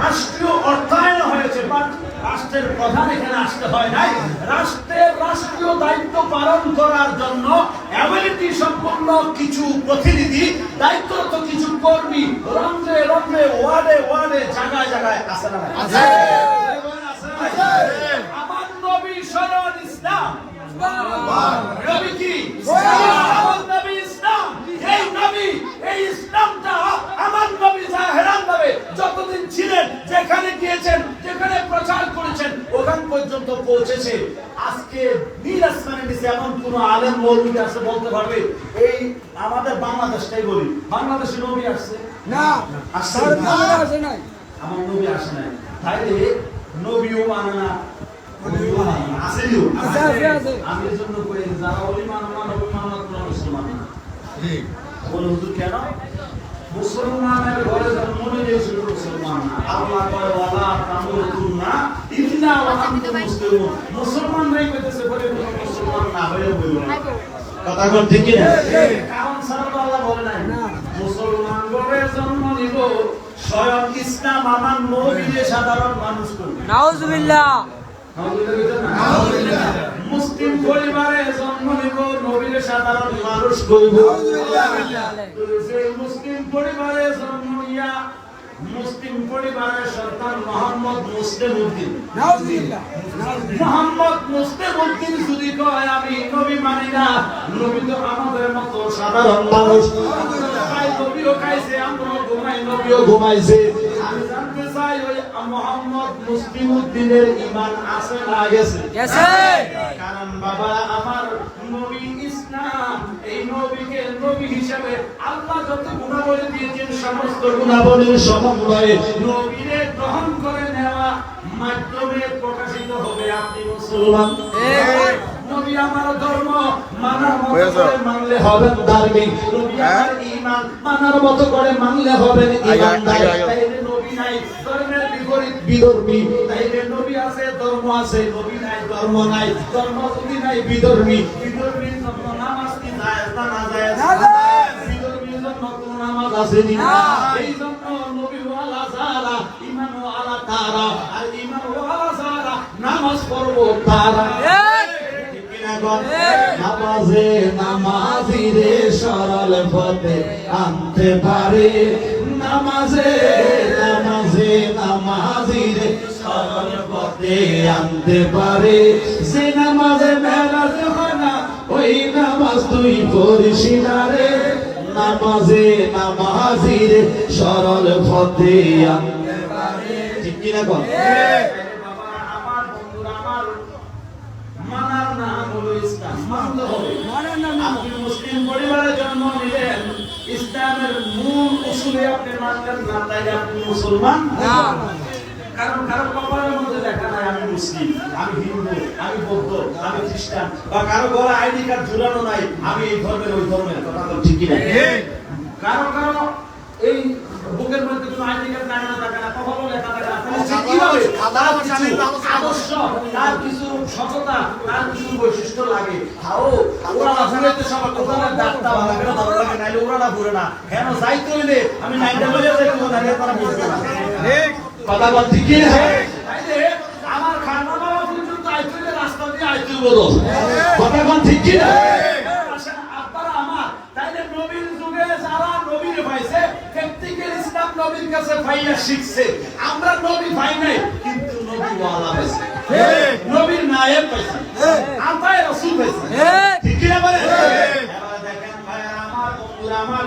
রাষ্ট্রীয় অর্থায়ন হয়েছে বাট রাষ্ট্রের প্রধান এখানে আসতে হয় নাই রাষ্ট্রের রাষ্ট্রীয় দায়িত্ব পালন করার জন্য অ্যাবিলিটি সম্পন্ন কিছু প্রতিনিধি দায়িত্বরত কিছু কর্মী রন্ধ্রে রন্ধ্রে ওয়ার্ডে ওয়ার্ডে জায়গায় জায়গায় আছে না আছে আমার নবী স্বয়ং ইসলাম নবী কি আমার নবী ইসলাম এই নবী এই ইসলামটা আমার নবী জাহেরান ভাবে যতদিন ছিলেন যেখানে গিয়েছেন যেখানে প্রচার করেছেন ওখান পর্যন্ত পৌঁছেছে আজকে নীল আসমানের নিচে এমন কোন আলেম মৌলবি আছে বলতে পারবে এই আমাদের বাংলাদেশটাই বলি বাংলাদেশে নবী আসছে না আসছে না আমার নবী আসে নাই তাইলে নবীও মানে না আমি জন্য কই যারা ওলি মাননা নবী মাননা কোন মুসলমান না ঠিক বলে হুজুর কেন মুসলমানের ঘরে জন্ম নিয়েছিল মুসলমান না আল্লাহ কয় ওয়ালা তামুতুন্না ইল্লা ওয়া আনতুম মুসলিমুন মুসলমান নাই কইতেছে বলে মুসলমান না হয়ে বলল কথা কোন ঠিক কি না কারণ সারা আল্লাহ বলে নাই মুসলমান ঘরে জন্ম নিব স্বয়ং ইসলাম আমার নবীর সাধারণ মানুষ করবে নাউজুবিল্লাহ মুসলিম পরিবারে জন্ম নিব নবীর সাধারণ মানুষ কইব মুসলিম পরিবারে জন্ম নিয়া মুসলিম পরিবারের সন্তান মোহাম্মদ মুসলিম উদ্দিন মোহাম্মদ মুসলিম উদ্দিন যদি কয় আমি নবী মানি না নবী তো আমাদের মতো সাধারণ মানুষ নবীও খাইছে আমরা ঘুমাই নবীও ঘুমাইছে আমি জানতে চাই ওই মোহাম্মদ মুসলিম উদ্দিনের ঈমান আছে না গেছে কারণ বাবা আমার নবী ইসলাম এই নবীকে নবী হিসেবে আল্লাহ যত গুণাবলী দিয়েছেন সমস্ত গুণাবলীর সমন্বয়ে নবীকে গ্রহণ করে নেওয়া মাধ্যমে প্রকাশিত হবে আপনি মুসলমান নবী আমার ধর্ম মানার মতো করে মানলে হবেন ধার্মিক নবী আমার ঈমান মানার মতো করে মানলে হবেন ঈমানদার তাইলে নবী নাই ধর্মের বিপরীত বিধর্মী তাইলে নবী আছে ধর্ম আছে নবী নাই ধর্ম নাই ধর্ম যদি নাই বিধর্মী বিধর্মীর জন্য নামাজ কি জায়েজ না না জায়েজ বিধর্মীর জন্য কোন নামাজ আছে না এই জন্য নবী ওয়ালা যারা ঈমান ওয়ালা তারা আর ঈমান ওয়ালা যারা নামাজ পড়বো তারা নামাজে নামাজিরে সরল পথে আনতে পারে নামাজে নামাজে নামাজিরে সরল পথে আনতে পারে যে নামাজে মেরাজ হয় না ওই নামাজ তুই পড়িস না রে নামাজে নামাজিরে সরল পথে আনতে পারে ঠিক কি না বল আমার বন্ধুরা আমার মানার নাম হলো ইসলাম মানতে হবে আপনি মুসলিম পরিবারে জন্ম নিলেন ইসলামের মূল উসুলে আপনি মানলেন না তাইলে আপনি মুসলমান না কারণ কারো কপালের মধ্যে লেখা নাই আমি মুসলিম আমি হিন্দু আমি বৌদ্ধ আমি খ্রিস্টান বা কারো গলায় আইডি কার্ড ঝুলানো নাই আমি এই ধর্মের ওই ধর্মের কথা তো ঠিকই না কারো কারো এই বুকের মধ্যে কোনো আইডি কার্ড নাই না থাকে না কখনো লেখা থাকে না কিভাবে আদর্শ তার কিছু সততা তার কিছু বৈশিষ্ট্য লাগে তাও ওরা না ভুলেতে সবার কোথাও ডাক্তার লাগে না ভালো লাগে নাইলে ওরা না ভুলে না কেন যাইতে হইলে আমি নাইটা লইয়া যাইতে না নাইলে তারা বুঝবে না ঠিক কথা বল ঠিক কি তাইলে আমার খানা বাবা পর্যন্ত আইতে হইলে রাস্তা দিয়ে আইতে বলো কথা বল ঠিক কি না আপনারা আমার তাইলে নবী পাইয়া শিখছে। আমরা নবী পাই নাই, কিন্তু নবী ওয়ালা পাইছি, নবীর নায়েব পাইছি, আতায়ে রাসূল পাইছি। ঠিক কি না বলেন? এবার দেখেন ভাইরা আমার, বন্ধুরা আমার,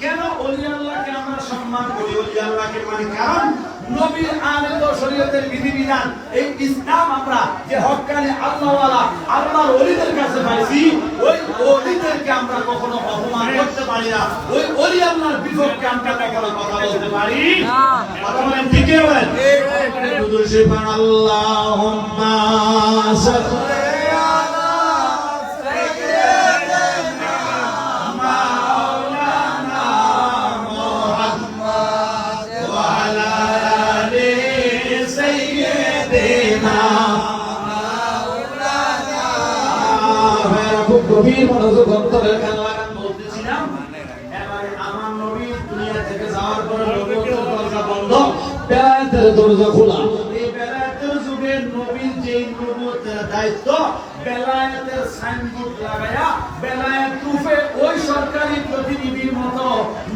কেন ওলি আল্লাহকে আমরা সম্মান করি, ওলি আল্লাহকে মানি? কারণ নবীর আনিত শরীয়তের বিধিবিধান, এই ইসলাম আমরা যে হক্কানি আল্লাহওয়ালা আল্লাহর ওলিদের কাছে পাইছি, ওই ওলিদেরকে আমরা কখনো অপমান করতে পারি না, ওই ওলি আল্লাহর বিপক্ষে আমরা কখনো কথা বলতে পারি না। কথা বলেন, ঠিক কি বলেন? দুরূদ শরীফ আল্লাহুম্মা সাল্লি গভীর মনোযোগ অন্তরের কান লাগান বলতেছিলাম। এবারে আমার নবী দুনিয়া থেকে যাওয়ার পরে নবুয়তের দরজা বন্ধ, বেলায়েতের দরজা খোলা। এই বেলায়েতের যুগে নবীর যে নবুয়তের দায়িত্ব, বেলায়েতের সাইনবোর্ড লাগায়া বেলায়েত রূপে ওই সরকারি প্রতিনিধির মতো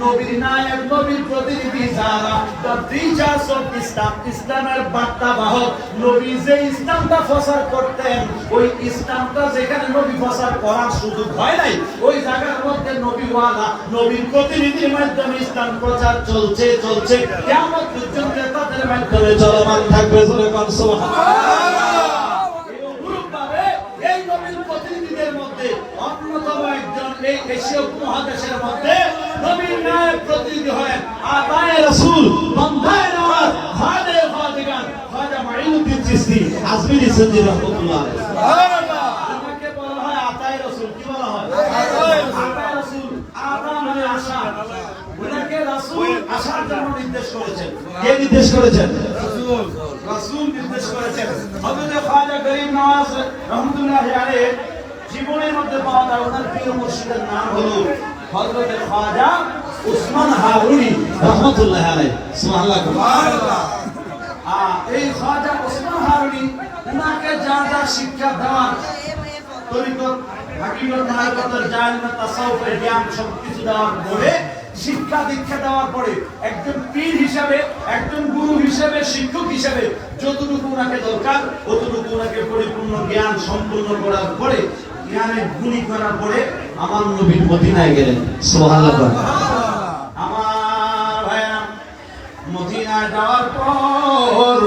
নবীর নায়ক, নবীর প্রতিনিধি যারা দ্য টিচার্স অফ ইসলাম, ইসলামের বার্তা বাহক, নবী যে ইসলামটা প্রচার করতেন, ওই ইসলামটা যেখানে নবী প্রচার করার সুযোগ হয় নাই, ওই জায়গার মধ্যে নবীওয়ালা, নবীর প্রতিনিধির মাধ্যমে ইসলাম প্রচার চলছে চলছে কিয়ামত পর্যন্ত তাদের মাধ্যমে চলমান থাকবে। সুবহানাল্লাহ। এই নবীর প্রতিনিধিদের মধ্যে অন্যতম একজন এই এশিয়া উপমহাদেশের মধ্যে নবীর নায়ক প্রতিনিধি হলেন আতায়ে রাসূল, বান্দায়ে নওয়াজ, খাদে খাদিগান, খাজা মাঈনুদ্দিন চিশতি আজমিরি সঞ্জি রাহমাতুল্লাহ আলাইহি। সুবহানাল্লাহ। ওনাকে বলা হয় আতায়ে রাসূল। কি বলা হয়? আতায়ে রাসূল। আতা মানে আশা। ওনাকে রাসূল আসার জন্য নির্দেশ করেছেন। কে নির্দেশ করেছেন? রাসূল। রাসূল নির্দেশ করেছেন। হযরত খাজা গরিব নওয়াজ রহমাতুল্লাহ আলাইহি জীবনের মধ্যে পাওয়া যায়, ওনার প্রিয় মুর্শিদের নাম হলো হযরত খাজা উসমান হারুনি রহমাতুল্লাহ আলাইহি। সুবহানাল্লাহ। এই খাজা উসমান হারুনি উনাকে যা যা শিক্ষা দেওয়ার, তরিকত, হাকিকত, মারিফতের জালমে তাসাউফের জ্ঞান সবকিছু দেওয়ার পরে, শিক্ষা দীক্ষা দেওয়ার পরে, একজন পীর হিসাবে, একজন গুরু হিসাবে, শিক্ষক হিসাবে যতটুকু উনাকে দরকার ততটুকু উনাকে পরিপূর্ণ জ্ঞান সম্পূর্ণ করার পরে, জ্ঞানের গুণী করার পরে আমার নবীর মদিনায় গেলেন। সুবহানাল্লাহ। আমার ভাইরা, মদিনায় যাওয়ার পর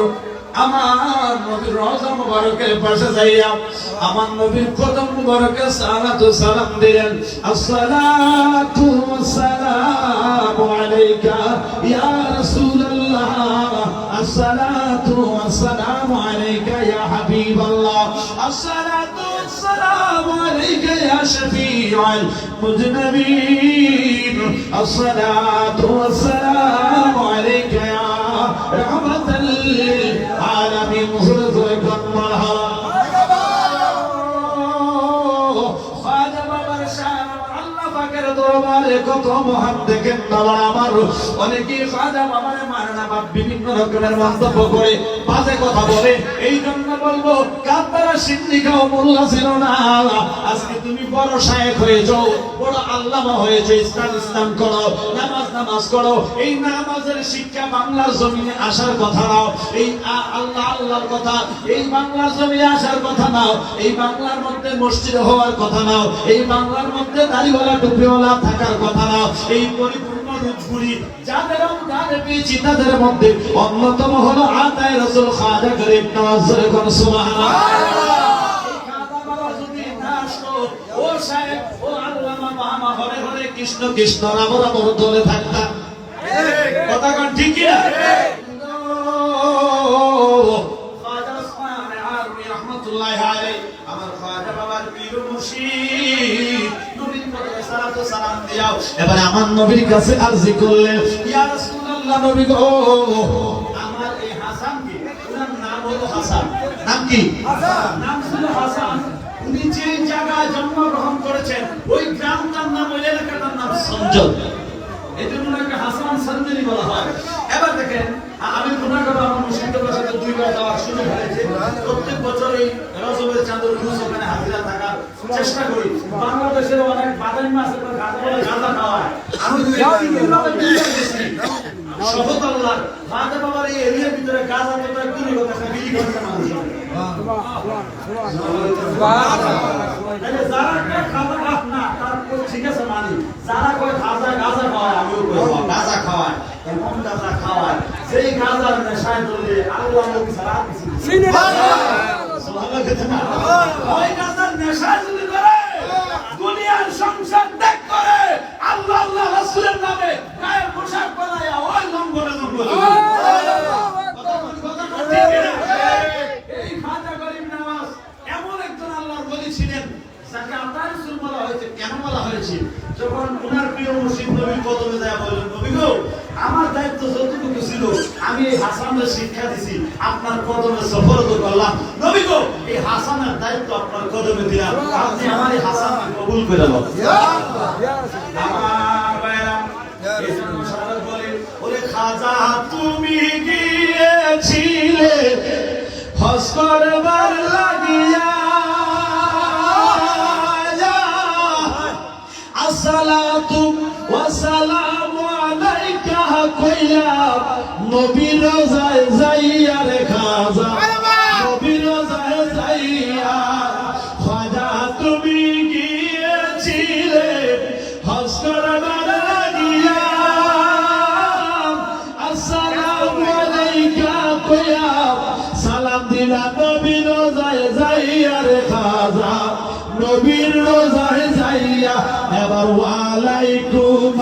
আমার নবীর রওজা মুবারকের পাশে যাইয়া আমার নবীর কদম মুবারকে সালাত ও সালাম দিলেন। আসসালাতু ওয়াসসালামু আলাইকা ইয়া রাসূলুল্লাহ, আসসালাতু ওয়াসসালামু আলাইকা ইয়া হাবিবাল্লাহ, আসসালাতু ওয়াসসালামু আলাইকা ইয়া শফীউল মুজনবিন, আসসালাতু ওয়াসসালামু আলাইকা ইয়া রাহমাতাল লিল আলামিন। কত মহান দেখেন বাবা আমার। অনেকেই খাজা বাবারে মানে না বা বিভিন্ন রকমের মন্তব্য করে, বাজে কথা বলে। এই জন্য বলবো, কাদ্দারা সিন্দিকাও মোল্লা ছিল না। আজকে তুমি বড় শায়েখ হয়েছো, বড় আল্লামা হয়েছো, ইসলাম করো, নামাজ করো। এই নামাজের শিক্ষা বাংলার জমিনে আসার কথা নাও। এই আল্লাহর কথা এই বাংলার জমিনে আসার কথা নাও। এই বাংলার মধ্যে মসজিদ হওয়ার কথা নাও। এই বাংলার মধ্যে দাড়িওয়ালা টুপিওয়ালা থাকার কথা নাও। এই পরিপূর্ণ রূপগুলি যাদের আমরা পেয়েছি তাদের মধ্যে অন্যতম হলো আতায়ে রাসূল খাজা গরিব নওয়াজ। সুবহানাল্লাহ। এই খাজা বাবা যদি না আসতো, ও সাহেব, ও আল্লামা মাহমা হরে হরে কৃষ্ণ কৃষ্ণ রাম রাম ধরে থাকতাম। কথা কোন ঠিক কি না? খাজা উসমান হারুনি রহমাতুল্লাহ আলাইহি আমার খাজা বাবার প্রিয় মুর্শিদ, নবীর প্রতি সালাত ও সালাম দিও। এবারে আমার নবীর কাছে আরজি করলেন, ইয়া রাসূলুল্লাহ, নবী গো, আমার এই হাসান কি, ওনার নাম হলো হাসান। নাম কি? হাসান। নাম ছিল হাসান। উনি যে জায়গায় জন্মগ্রহণ করেছেন ওই গ্রামটার নাম, ওই এলাকাটার নাম সঞ্জল। এই জন্য ওনাকে হাসান সঞ্জলি বলা হয়। এবার দেখেন, আমি গুনাহগার আমার মুর্শিদের কাছে দুইবার যাওয়ার সুযোগ হয়েছে। প্রত্যেক বছর এই রজবের চাঁদের রোজ ওখানে হাজিরা থাকার চেষ্টা করি। বাংলাদেশের অনেক বাদামি মাছের গাঁজা খাওয়া হয়। আমি শপথ আল্লাহ মাঝে বাবার এই এরিয়ার ভিতরে গাছ আছে প্রায় 20 কথা বিলি করতে মানুষ তাহলে যারা খাবার খাত না তার ঠিক আছে মানি যারা কয় খাজা গাজা খাওয়ায় আমিও কই গাজা খাওয়ায় এমন গাজা খাওয়ায় সেই গাজার নেশায় ধরে আল্লাহ নবী সারা কিছু সুবহানাল্লাহ কেতনা ওই গাজার নেশায় যদি করে দুনিয়ার সংসার ত্যাগ করে আল্লাহ আল্লাহ রাসূলের নামে গায়ের পোশাক পরায়া ওই জঙ্গলে জঙ্গলে এই খাজা গরিব নওয়াজ এমন একজন আল্লাহর ওলি ছিলেন যাকে আল্লাহর রাসূল বলা হয়েছে কেন বলা হয়েছে যখন ওনার প্রিয় মুর্শিদ নবীর কদমে যায় বলেন নবী গো আমার দায়িত্ব যতটুকু ছিল আমি এই হাসানের শিক্ষা দিছি আপনার কদমে সফরত করলাম নবী গো এই হাসানের দায়িত্ব আপনার কদমে দিলাম আপনি আমার এই হাসানকে কবুল করে নাও আমার ভাইরা এই জন্য সবাই বলে ওরে খাজা তুমি গিয়েছিলে হজ করবার লাগিয়া আসসালাতু ওয়া সালামু আলাইকা কইলা নবীর রোজায় যাইয়া রে খাজা নবীর রোজায় যাইয়া খাজা তুমি গিয়েছিলে হজ করবার লাগিয়া আসসালামু আলাইকা কইয়া সালাম দিলা নবীর রোজায় যাইয়া রে খাজা নবীর রোজায় যাইয়া এবার ওয়ালাইকুম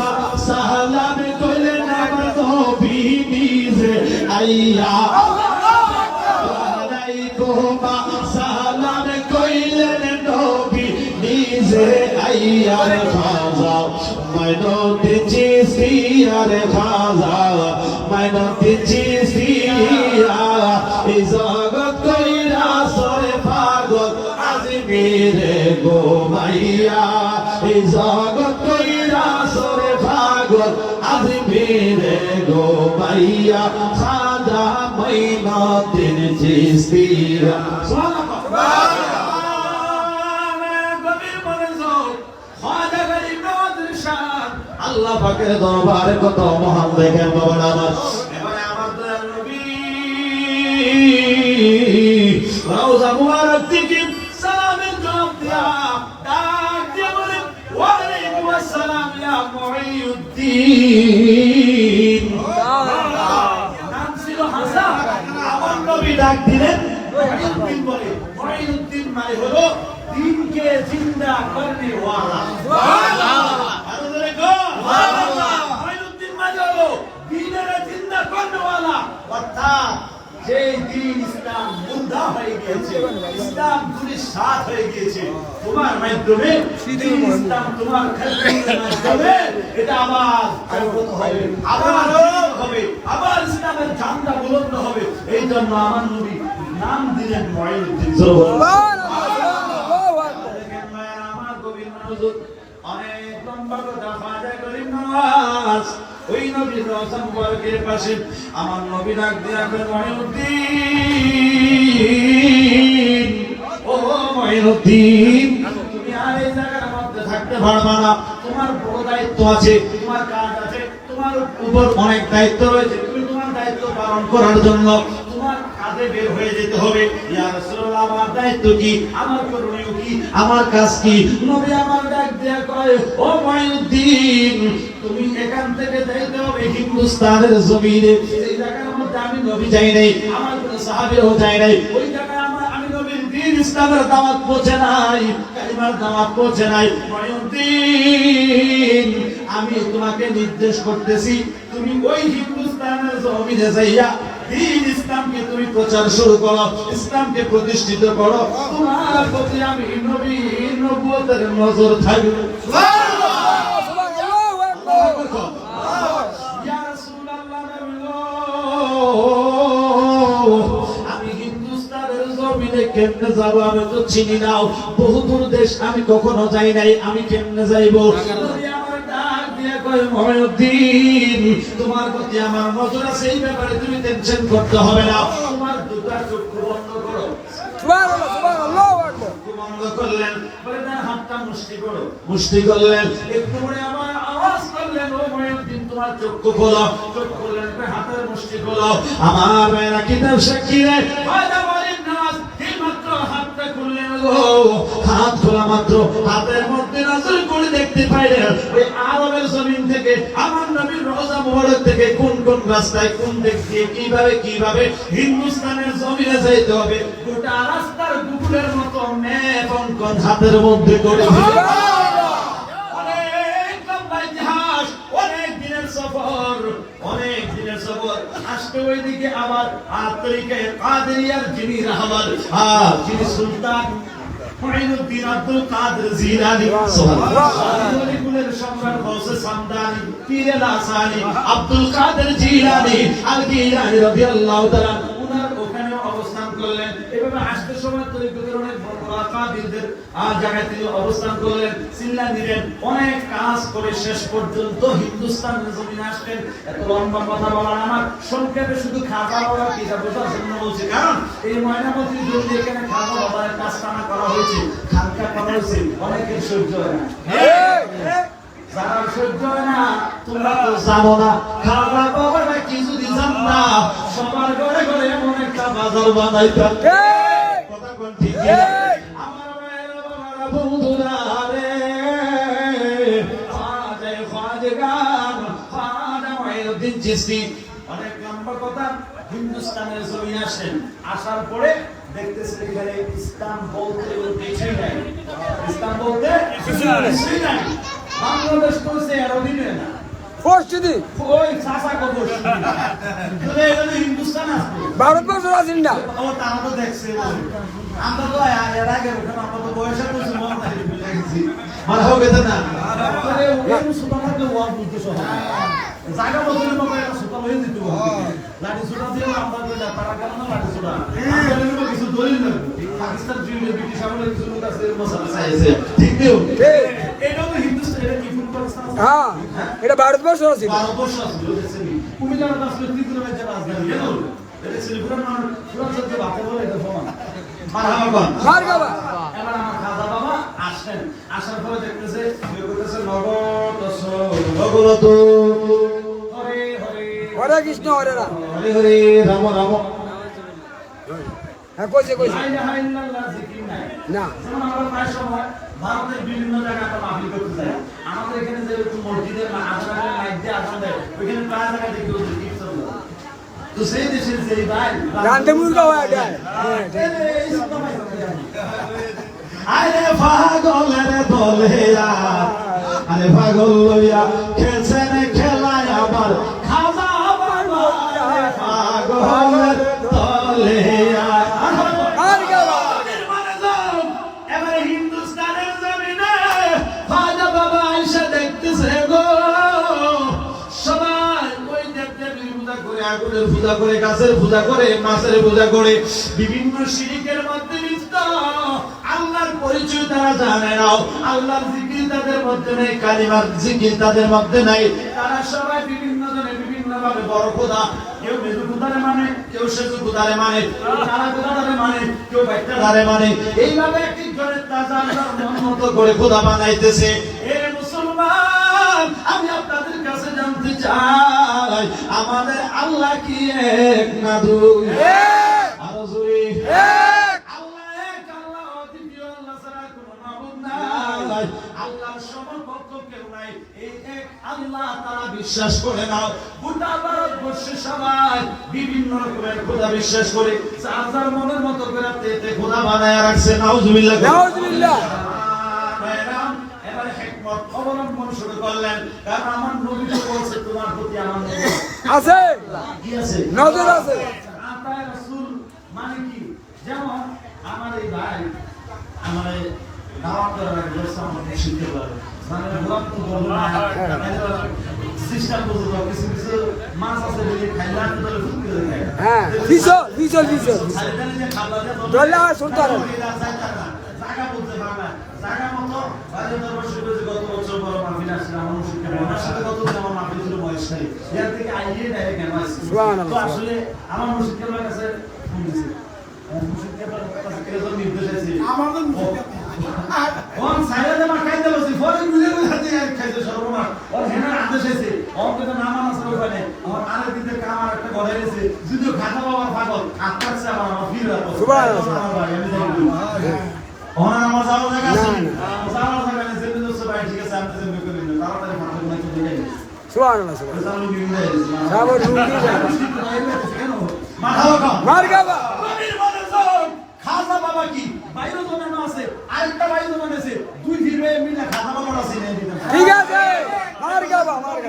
সালাম কইলেন আমার নবী নিজে আইয়া ওয়ালাইকুম সালাম কইলেন নবী নিজে আইয়া রে খাজা মাইনতে চিস্তিয়া রে খাজা মাইনতে চিস্তিয়া এই জগৎ কইরা সরে পাগল মেরে গো মাইয়া এই জগৎ কইরা সরে পাগল আজ মেরে গো মাইয়া খাজা মাইনতিন চিস্তিয়া আল্লাহ পাকের দরবারে কত মহান দেখেন বাবা আমার এবারে আমার দয়াল নবী রওজা মুবারক থেকে সালামের জবাব দিয়া ডাক দিয়ে বলে ওয়ালাইকুম আসসালাম ইয়া মুঈউদ্দিন নাম ছিল হাসান আমার নবী ডাক দিলেন মুঈউদ্দিন বলে মুঈউদ্দিন মানে হলো দিনকে জিন্দা করনে ওয়ালা সুবহানাল্লাহ আরো ধরে গো সুবহানাল্লাহ মুঈউদ্দিন মানে হলো দিনের জিন্দা করনে ওয়ালা অর্থাৎ যে দিন ইসলাম মুর্দা হয়ে গিয়েছে ইসলাম ধূলিসাৎ হয়ে গিয়েছে তোমার মাধ্যমে দিন ইসলাম তোমার খেদমতের মাধ্যমে এটা আবার জাগ্রত হবে আবার হবে আবার ইসলামের ঝান্ডা বুলন্দ হবে এই জন্য আমার নবী নাম দিলেন মুঈউদ্দিন অনেক লম্বা কথা খাজা গরিব নওয়াজ ওই নবীর রওজা মুবারকের পাশে আমার নবী ডাক দিয়ে বলেন মুঈউদ্দিন ও মুঈউদ্দিন তুমি আর এই জায়গার মধ্যে থাকতে পারবে না তোমার বড় দায়িত্ব আছে তোমার কাজ আছে তোমার উপর অনেক দায়িত্ব রয়েছে তুমি তোমার দায়িত্ব পালন করার জন্য তোমার কাজে বের হয়ে যেতে হবে ইয়া রাসূলুল্লাহ আমার দায়িত্ব কি আমার করণীয় কি আমার কাজ কি নবী আমার ডাক দেয়া কয় ও মুঈউদ্দিন তুমি এখান থেকে যাইতে হবে হিন্দুস্তানের জমিনে এই জায়গার মধ্যে আমি নবী যাই নাই আমার কোন সাহাবীও যায় নাই ওই জায়গায় আমি নবীর দ্বীন ইসলামের দাওয়াত পৌঁছে নাই কালিমার দাওয়াত পৌঁছে নাই মুঈউদ্দিন আমি তোমাকে নির্দেশ করতেছি তুমি ওই হিন্দুস্তানের জমিনে যাইয়া দ্বীন ইসলামকে তুমি প্রচার শুরু করো ইসলামকে প্রতিষ্ঠিত করো তোমার প্রতি আমি নবীর নবুয়তের নজর থাকবে সুবহানাল্লাহ সুবহানাল্লাহ ইয়া রাসূলুল্লাহ আমি হিন্দুস্তানের জমিনে কেমনে যাব আমি তো চিনি না বহুদূর দেশ আমি কখনো যাই নাই আমি কেমনে যাইব মুঈউদ্দিন তোমার প্রতি আমার নজর আছে এই ব্যাপারে তুমি টেনশন করতে হবে না তোমার দুটো চক্ষু বন্ধ করো সুবহানাল্লাহ সুবহানাল্লাহ বন্ধ করলেন বলে না হাতটা মুষ্টি করলেন একটু পরে আমার আওয়াজ করলেন ও মুঈউদ্দিন তোমার চক্ষু খোলো চোখ খুললেন দৃষ্টি হলো আমার মেয়েরা কিতাব সাক্ষী রে ফায়দা বলেন নামাজ এই মাত্র হাতটা খুললেন গো হাত খোলা মাত্র হাতের মধ্যে নজর করে দেখতে পাইলেন ওই আরবের জমিন থেকে আমার নবীর রওজা মোবারক থেকে কোন কোন রাস্তায় কোন দিক দিয়ে কিভাবে হিন্দুস্তানের জমিনে যাইতে হবে গোটা রাস্তার গুগলের মতো ম্যাপ অঙ্কন হাতের মধ্যে করে অনেক দিনের সফর আসতে ওইদিকে আবার আত্রিকায় কাদেরিয়ার যিনি রাহবার যিনি সুলতান মুঈনুদ্দিন আব্দুল কাদের জিলানী সুবহানাল্লাহ ওলিগুলের সম্রাট গৌসে সামদানি পীরে লাসানি আব্দুল কাদের জিলানী আল গিলানী রাদিয়াল্লাহু তাআলা উনার ওখানে অবস্থান করলেন এভাবে আসতে সময় তরিকতের অনেক বড় আকাবিরদের জায়গায় তিনি অবস্থান করলেন চিল্লা দিলেন অনেক কাজ করে শেষ পর্যন্ত হিন্দুস্তানের জমিনে আসলেন এত লম্বা কথা বলার আমার সংক্ষেপে শুধু খাজা বাবার কিতাব বোঝার জন্য বলছি কারণ এই ময়নামতির জন্য এখানে খাজা বাবার কাজটানা করা হয়েছে খানকা করা হয়েছে অনেকের সহ্য হয় না যারা সহ্য হয় না তোমরা তো জানো না খাজা বাবাটা কি যদি জানতা সবার ঘরে ঘরে এমন একটা বাজার বানাইতাম কথা কোন ঠিক আমার মায়ের বাবারা বন্ধুরা রে খাজা মুঈনুদ্দিন চিশতি অনেক লম্বা কথা হিন্দুস্তানের জমিনে আসেন আসার পরে দেখতেছেন এখানে ইসলাম বলতে কিছুই নাই ইসলাম বলতে কিছুই নাই বাংলাদেশ তো সে আরবিনে না পরিস্থিতি ওই চাচা কবর তুই এখানে হিন্দুস্তান আসবে ভারতবর্ষ আছেন না ও তারা তো দেখছে আমরা তো এর আগে ওখানে আমরা তো বয়সে তো মন নাই বুঝে গেছি মানে হবে না আরে ওই সুতরাং তো ওয়ার বুঝতে সহ জায়গা বদলে মতো একটা সুতা হয়ে দিতে হবে লাঠি সুতা দিয়ে আমরা তো তারা কেন না লাঠি সুতা আমাদের কিছু দলিল না পাকিস্তান জুড়ে ব্রিটিশ আমলে কিছু লোক আছে মশলা চাইছে ঠিক নেই এটা তো হিন্দুস্তান এটা কি ফুল পাকিস্তান হ্যাঁ এটা ভারতবর্ষ আছে ভারতবর্ষ আছে দেখছেন কুমিল্লার আসলে ত্রিপুরা রাজ্যের রাজধানী কেন এটা শ্রীপুরের মানুষ পুরো সত্য বাতে বলে এটা সমান মারহাবা মারহাবা এবার আমার খাজা বাবা আসেন আসার পরে দেখতেছে কইতেছে নগত ভগবত হরে হরে হরে কৃষ্ণ হরে রাম হরে হরে রাম রাম হ্যাঁ কইছে লা ইলাহা ইল্লাল্লাহ জিকির নাই না যেমন আমরা প্রায় সময় ভারতের বিভিন্ন জায়গায় আমরা মাহফিল করতে যাই আমাদের এখানে যে মসজিদের আজানের মাইক দিয়ে আজান দেয় ওইখানে প্রায় জায়গায় দেখি ওই জিকির চলে তো সেই দেশের যে ভাই রান্দে মুরগা হয়ে যায় আরে পাগলের দলেয়া আরে পাগল লইয়া খেলছে রে খেলায় আবার খাজা বাবা পাগলের দলেয়া এবারে হিন্দুস্তানের জমিনে খাজা বাবা আইসা দেখতেছে গো সবাই ওই দেবদেবীর পূজা করে আগুনের পূজা করে গাছের পূজা করে মাছের পূজা করে বিভিন্ন শিরকের মধ্যে লিপ্ত আল্লাহর পরিচয় তারা জানে না আল্লাহর জিকির তাদের মধ্যে নেই কালিমার জিকির তাদের মধ্যে নাই তারা সবাই বিভিন্ন জনে বিভিন্ন ভাবে বড় খোদা কেউ মেজু খোদারে মানে কেউ সেজু খোদারে মানে কেউ তারা খোদারে মানে কেউ বাইটারে মানে এইভাবে এক এক জনের তাজা আল্লাহর মন মতো করে খোদা বানাইতেছে এ মুসলমান আমি আপনাদের কাছে জানতে চাই আমাদের আল্লাহ কি এক না দুই আরো জোরে এক আল্লাহ এক আল্লাহ দ্বিতীয় আল্লাহ ছাড়া কোনো মাবুদ নাই আল্লাহর সমকক্ষ কেউ নাই এই এক আল্লাহ তারা বিশ্বাস করে নাও গোটা ভারতবর্ষে সবাই বিভিন্ন রকমের খোদা বিশ্বাস করে যার যার মনের মতো করে এতে খোদা বানায় রাখছে নাউজুবিল্লাহ নাউজুবিল্লাহ অবলম্বন শুরু করলেন কারণ আমার নবী তো বলছে তোমার প্রতি আমার আছে কি আছে নজর আছে আতায়ে রাসূল মানে কি যেমন আমার এই ভাই আমার দাওয়াত করার ব্যবস্থা আমাকে শিখতে পারে মানে গোলাপ তো বলবো না সিস্টেম বুঝতে হবে কিছু কিছু মাছ আছে বলে খাইলাম তো ফুটকে যায় হ্যাঁ বিজল সাইদানে যে খাবার দল্লা সুলতান জায়গা বলতে পারে না জায়গা মতো বাইরে দরবার শুরু করেছে গত বছর বড় মাহফিল আসলে আমার মুশকিল ওনার সাথে গত আমার মাহফিল ছিল বয়স নাই এর থেকে আইয়ে ডাইরেক্ট কেন আসছে তো আসলে আমার মুশকিল হয়ে গেছে ফোন দিছে মুশকিল কাছে কেন নির্দেশ আছে আমাদের কোন সাইডে মা খাইতে বসি ফোন মিলে হাতে খাইতে সর্বনাশ ওর হেনার আদেশ আছে ওর তো নাম আছে ওখানে আমার আরে দিতে কাম আর একটা ঘরে যদিও খাতা বাবার পাগল আপনার চেয়ে আমার ফিরে রাখো ওনার আমার যাওয়ার জায়গা আছে যাওয়ার জায়গা নেই যেতে দোস্ত ভাই ঠিক আছে আপনি যেতে করে নিন তাড়াতাড়ি মাথা গুলো চলে যাই সুবহানাল্লাহ সাবর রুগী মারহাবা নবীর মানে যাও খাজা বাবা কি বাইরে জমানো আছে আরেকটা বাইরে জমানো আছে দুই ফিরবে মিলে খাজা বাবার আছে নেই দিতে ঠিক আছে মারহাবা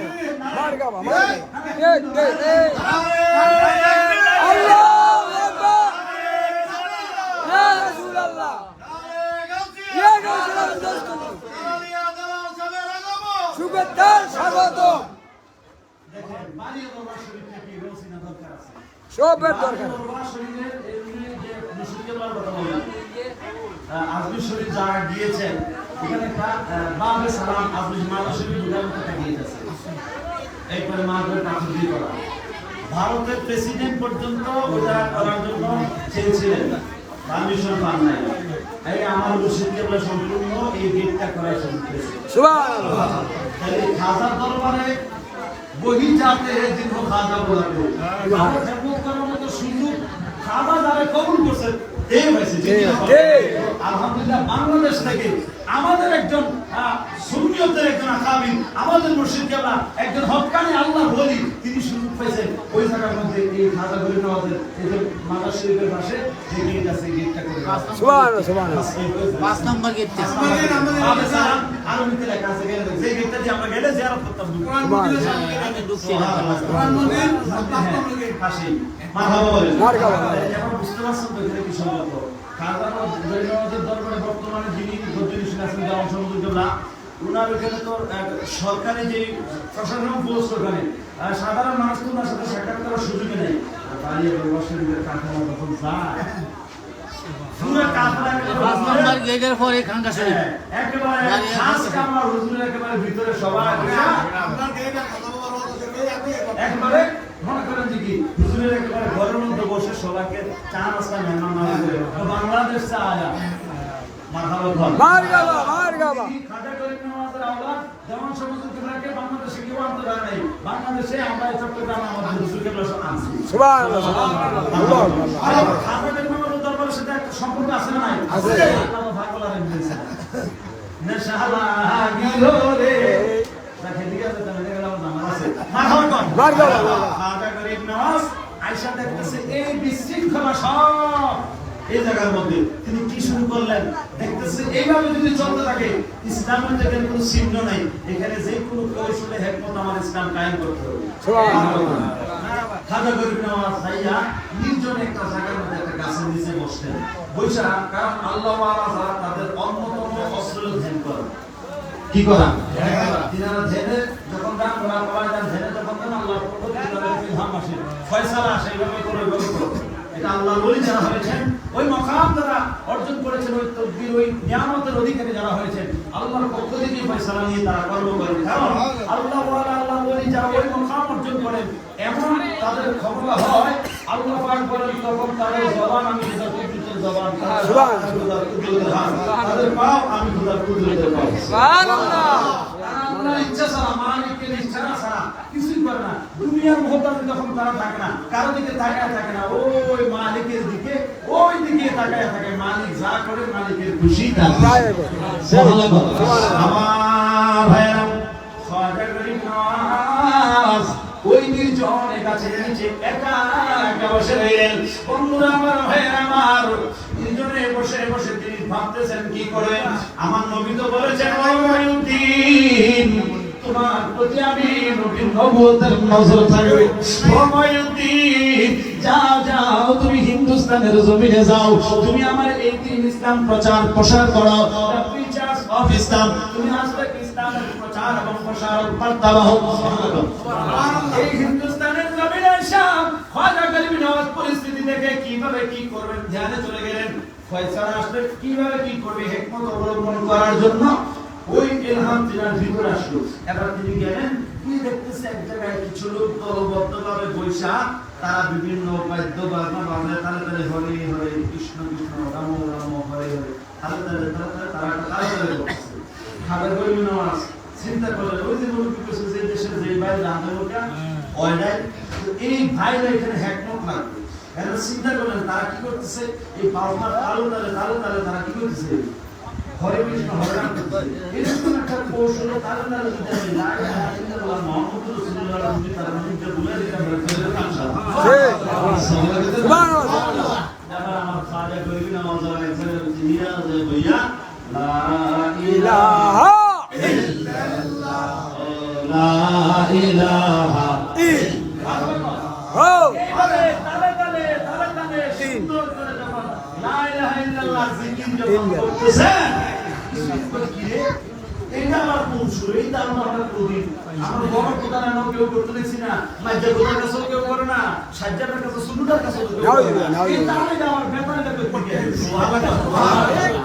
এই আল্লাহু আকবার ইয়া রাসূলুল্লাহ ইয়া রাসূলুল্লাহ শুভেচ্ছা স্বাগত দেখেন বাড়ির দরবার শরীফে কি রসিনা দরকার আছে সবের দরকার দরবার শরীফের এমনি যে মুশরিকদের কথা বলেন আজমি শরীফ যারা গিয়েছেন এখানে একটা বাবে সালাম আজমি মালা শরীফ দুটার মধ্যে গিয়েছে একবারে মাদের কাছে দিয়ে করা ভারতের প্রেসিডেন্ট পর্যন্ত ওটা করার জন্য চেয়েছিলেন পারমিশন পান নাই এই আমার মুশরিকদের সম্পূর্ণ এই গেটটা করার সুযোগ সুবহানাল্লাহ তাহলে খাজার দরবারে বহি যাতে দীর্ঘ খাজা বলাবে আমরা খেদমত করার মতো সুযোগ খাজা যারা কবুল করছে এই হয়েছে আলহামদুলিল্লাহ বাংলাদেশ থেকে আমাদের একজন সুন্নিয়তের একজন আকাবির আমাদের মুর্শিদ কেবলা একজন হক্কানি আল্লাহ বলি তিনি সুযোগ পাইছেন ওই জায়গার মধ্যে এই খাজা গরিব নওয়াজের এই যে মাদার শরীফের পাশে যে গেট আছে গেটটা করে সুবহানাল্লাহ 5 নম্বর গেট আমাদের সালাম আরবিতে লেখা আছে গেলে যে গেটটা দিয়ে আমরা গেলে জিয়ারত করতাম আমি ঢুকছি না হাসি মারহাবা বলেন মারহাবা এখন বুঝতে পারছেন তো এখানে কি সম্পর্ক খাজা গরিব নওয়াজের দরবারে বর্তমানে যিনি গদ্দিনী আছেন দেওয়ান সমুদ্রজোলা উনার ওখানে তো সরকারি যে প্রশাসনিক পোস্ট ওখানে সাধারণ মানুষ তো ওনার সাথে সাক্ষাৎ করার সুযোগই নেই বাড়িয়ে বসের কাঠামো তখন যায় পুরো কাফলা 5 নম্বর গেটের পরে খানকা শরীফ একেবারে খাস কামরা হুজুরের একেবারে ভিতরে সবাই আপনার গেটে কথা বলার একবারে মনে করেন যে কি হুজুরের একেবারে ঘরের মধ্যে বসে সবাইকে চা নাস্তা মেহমান নওয়াজি করে বাংলাদেশ চা আয়া মারহাবা খাজা গরিব নওয়াজের আওলাদ যেমন সমস্ত কেবলাকে বাংলাদেশে কেউ আনতে পারে নাই বাংলাদেশে আমরা এই চট্টগ্রামে আমাদের হুজুর কেবলা আনছি সুবহানাল্লাহ খাজা গরিব নওয়াজের দরবারের সাথে একটা সম্পর্ক আছে না নাই আছে আল্লাহ ভাগলা রেখেছে নেশালা গিলো রে দেখে দিকে আছে তাহলে গেলাম আমার আছে মারহাবা খাজা গরিব নওয়াজ আয়েশা দেখতেছে এই বিশৃঙ্খলা সব এই জায়গার মধ্যে তিনি কি শুরু করলেন দেখতেছে এইভাবে যদি চলতে থাকে ইসলামের যেখানে কোনো চিহ্ন নাই এখানে যে কোনো কৌশলে হিকমত আমার ইসলাম কায়েম করতে হবে সুবহানাল্লাহ খাজা গরিব নওয়াজ ভাইয়া নির্জন একটা জায়গার মধ্যে একটা গাছের নিচে বসতেন বৈশা কারণ আল্লাহ ওয়ালা যারা তাদের অন্যতম অস্ত্র ধ্যান করে কি করা তিনারা ধ্যানে যখন দান করা হয় দান ধ্যানে যখন দান আল্লাহর পক্ষ থেকে তাদের ইলহাম আসে ফয়সালা আসে এইভাবে করে এটা আল্লাহর ওলি যারা হয়েছেন ওই মাকাম যারা অর্জন করেছেন ওই তকদির ওই নিয়ামতের অধিকারী যারা হয়েছেন আল্লাহর পক্ষ থেকে ফয়সালা নিয়ে তারা কর্ম করেন কারণ আল্লাহ ওয়ালা আল্লাহ ওলি যারা ওই মাকাম অর্জন করেন এমন তাদের ক্ষমতা হয় আল্লাহ পাক বলেন তখন তাদের জবান আমি খোদার কুদরতের জবান তাদের পাও আমি খোদার কুদরতের পাও সুবহানাল্লাহ আল্লাহর ইচ্ছা ছাড়া মালিকের ইচ্ছা ছাড়া কিছুই করে না দুনিয়ার মহব্বতে যখন তারা থাকে না কারো দিকে তাকায় থাকে না ওই মালিকের দিকে ওই দিকে তাকায় থাকে মালিক যা করে মালিকের খুশি থাকে সুবহানাল্লাহ আমার ভাইরা খাজা গরিব নওয়াজ ওই নির্জনে গাছের নিচে একা একা বসে রইলেন বন্ধুরা আমার ভাইরা আমার নির্জনে বসে বসে তিনি ভাবতেছেন কি করে আমার নবী তো বলেছেন ওয়াইউদ্দিন তোমার প্রতি আমি নবীর নবুয়তের নজর থাকবে ওয়াইউদ্দিন যাও যাও তুমি হিন্দুস্তানের জমিনে যাও তুমি আমার এই দিন ইসলাম প্রচার করো টিচার্স অফ ইসলাম তুমি আজকে ইসলামের প্রচার এবং প্রসার করতে বাহু এই হিন্দুস্তানের জমিনে শাম খাজা গরিব নওয়াজ পরিস্থিতি দেখে কিভাবে কি করবেন ধ্যানে চলে গেলেন ফয়সালা আসলে কিভাবে কি করবে হিকমত অবলম্বন করার জন্য ওই ইলহাম তিনার ভিতরে আসলো এবার তিনি গেলেন কি দেখতেছে এক জায়গায় কিছু লোক দলবদ্ধভাবে বৈশা তারা বিভিন্ন বাদ্য বাজনা বাজে তালে তালে হরে হরে কৃষ্ণ কৃষ্ণ রাম রাম হরে হরে তালে তালে তারা তালে করছে খাবার গরিব নওয়াজ চিন্তা করলেন ওই যে বলতে কিছু যে দেশের যে বাইরে আন্দোলনটা ওইটাই এই ভাইরা এখানে হিকমত লাগবে। এখন চিন্তা করেন তারা কি করতেছে, এই পাওনার তালে তালে তালে তালে তারা কি করতেছে, হরে কৃষ্ণ হরে রাম করতেছে। এরকম একটা কৌশলে তালে তালে যদি আমি লা ইলাহা ইল্লাল্লাহ মুহাম্মাদুর রাসূলুল্লাহ যদি তারা মধ্যে বলে দিতে আমরা ফেলে কামসা সুবহানাল্লাহ এবার আমার খাজা করিবি না মজার একজন জিয়া যে ভইয়া লা ইলাহা লা ইলাহা হো আরে তালে তালে তালে তালে সুন্দর করে যখন লা ইলাহা ইল্লাল্লাহ জিকির যখন করতেছেন কি রে এটা আমার পৌঁছুর এইটা আমার প্রদীপ আমার বড় প্রধান নাম কেউ করতে দেখছি না মাঝে প্রধান কাছে কেউ করে না সাজ্জাদের কাছে সুন্দর কাছে কেউ করে না এটা আমার ব্যাপারটা করতে সুবহানাল্লাহ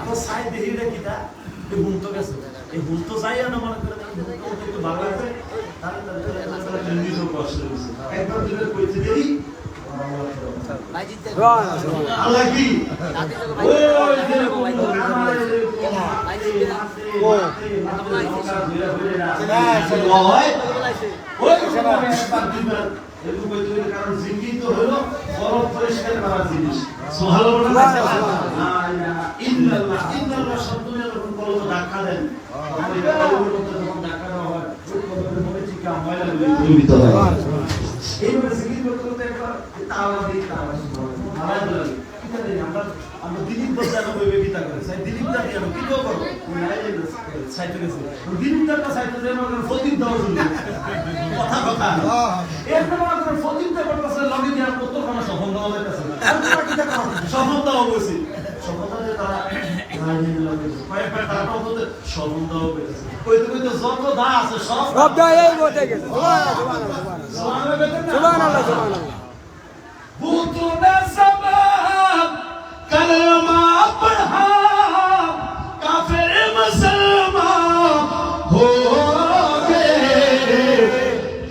তো সাই দেহিটা কিটা এই হুনতো গেছে এই হুনতো যাইয়া না মনে করে একটু ভালো আছে তাহলে তাহলে নিজেও কষ্ট হচ্ছে একবার দিলে কইতে দেই সুবহানাল্লাহ আল্লাহ কি ওই যে আমার ওই সময় একবার দুইবার এরকম কইতে হইলে কারণ জিকির তো হলো বরফ পরিষ্কার করার জিনিস সুবহানাল্লাহ ইল্লাল্লাহ ইল্লাল্লাহ শব্দটা যখন কলমে ধাক্কা দেন তখন এই কলমের মধ্যে যখন ধাক্কা দেওয়া হয় ওই কলমের মধ্যে ঠিক ময়লা দূরীভূত হয় এইভাবে জিকির করতে করতে একবার তাওয়া দিই তাওয়া ভালো লাগে আমরা দিলীপ দাস কইবে কিতা করে সাই দিলীপ দাস আমি কি করব সাইতে গেছে দিলীপ দাস সাইতে যে মনে ফতিব দাও শুনি কথা কথা এর মানে করে ফতিব দাও করতেছে লগে দিয়া কত কোন সফল দাও হইতাছে সফল দাও বসি সফল দাও যে তারা কয়েক তারা তো সফল দাও হইতাছে কইতে কইতে যত দা আছে সব এই বলতে গেছে সুবহানাল্লাহ সুবহানাল্লাহ भूतों सबब कलमा पढ़ा काफिर मुसलमान हो गए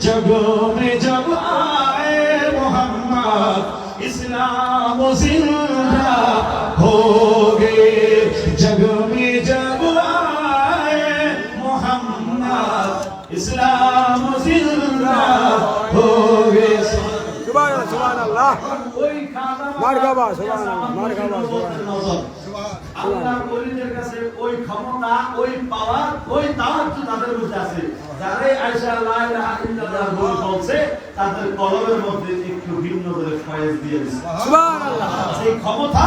जगों में जब आए मोहम्मद इस्लाम जिंदा हो गए जग में जब आए मोहम्मद इस्लाम जिंदा हो गए সুবহানাল্লাহ মারহাবা সুবহানাল্লাহ মারহাবা আল্লাহর ওলিদের কাছে ওই ক্ষমতা ওই পাওয়ার ওই তাওয়াজ্জু তাদের মধ্যে আছে যারাই আয়েশা লা ইলাহা ইল্লাল্লাহ বলছে তাদের কলবের মধ্যে একটু ভিন্ন করে ফয়েজ দিয়ে দিয়েছে সুবহানাল্লাহ সেই ক্ষমতা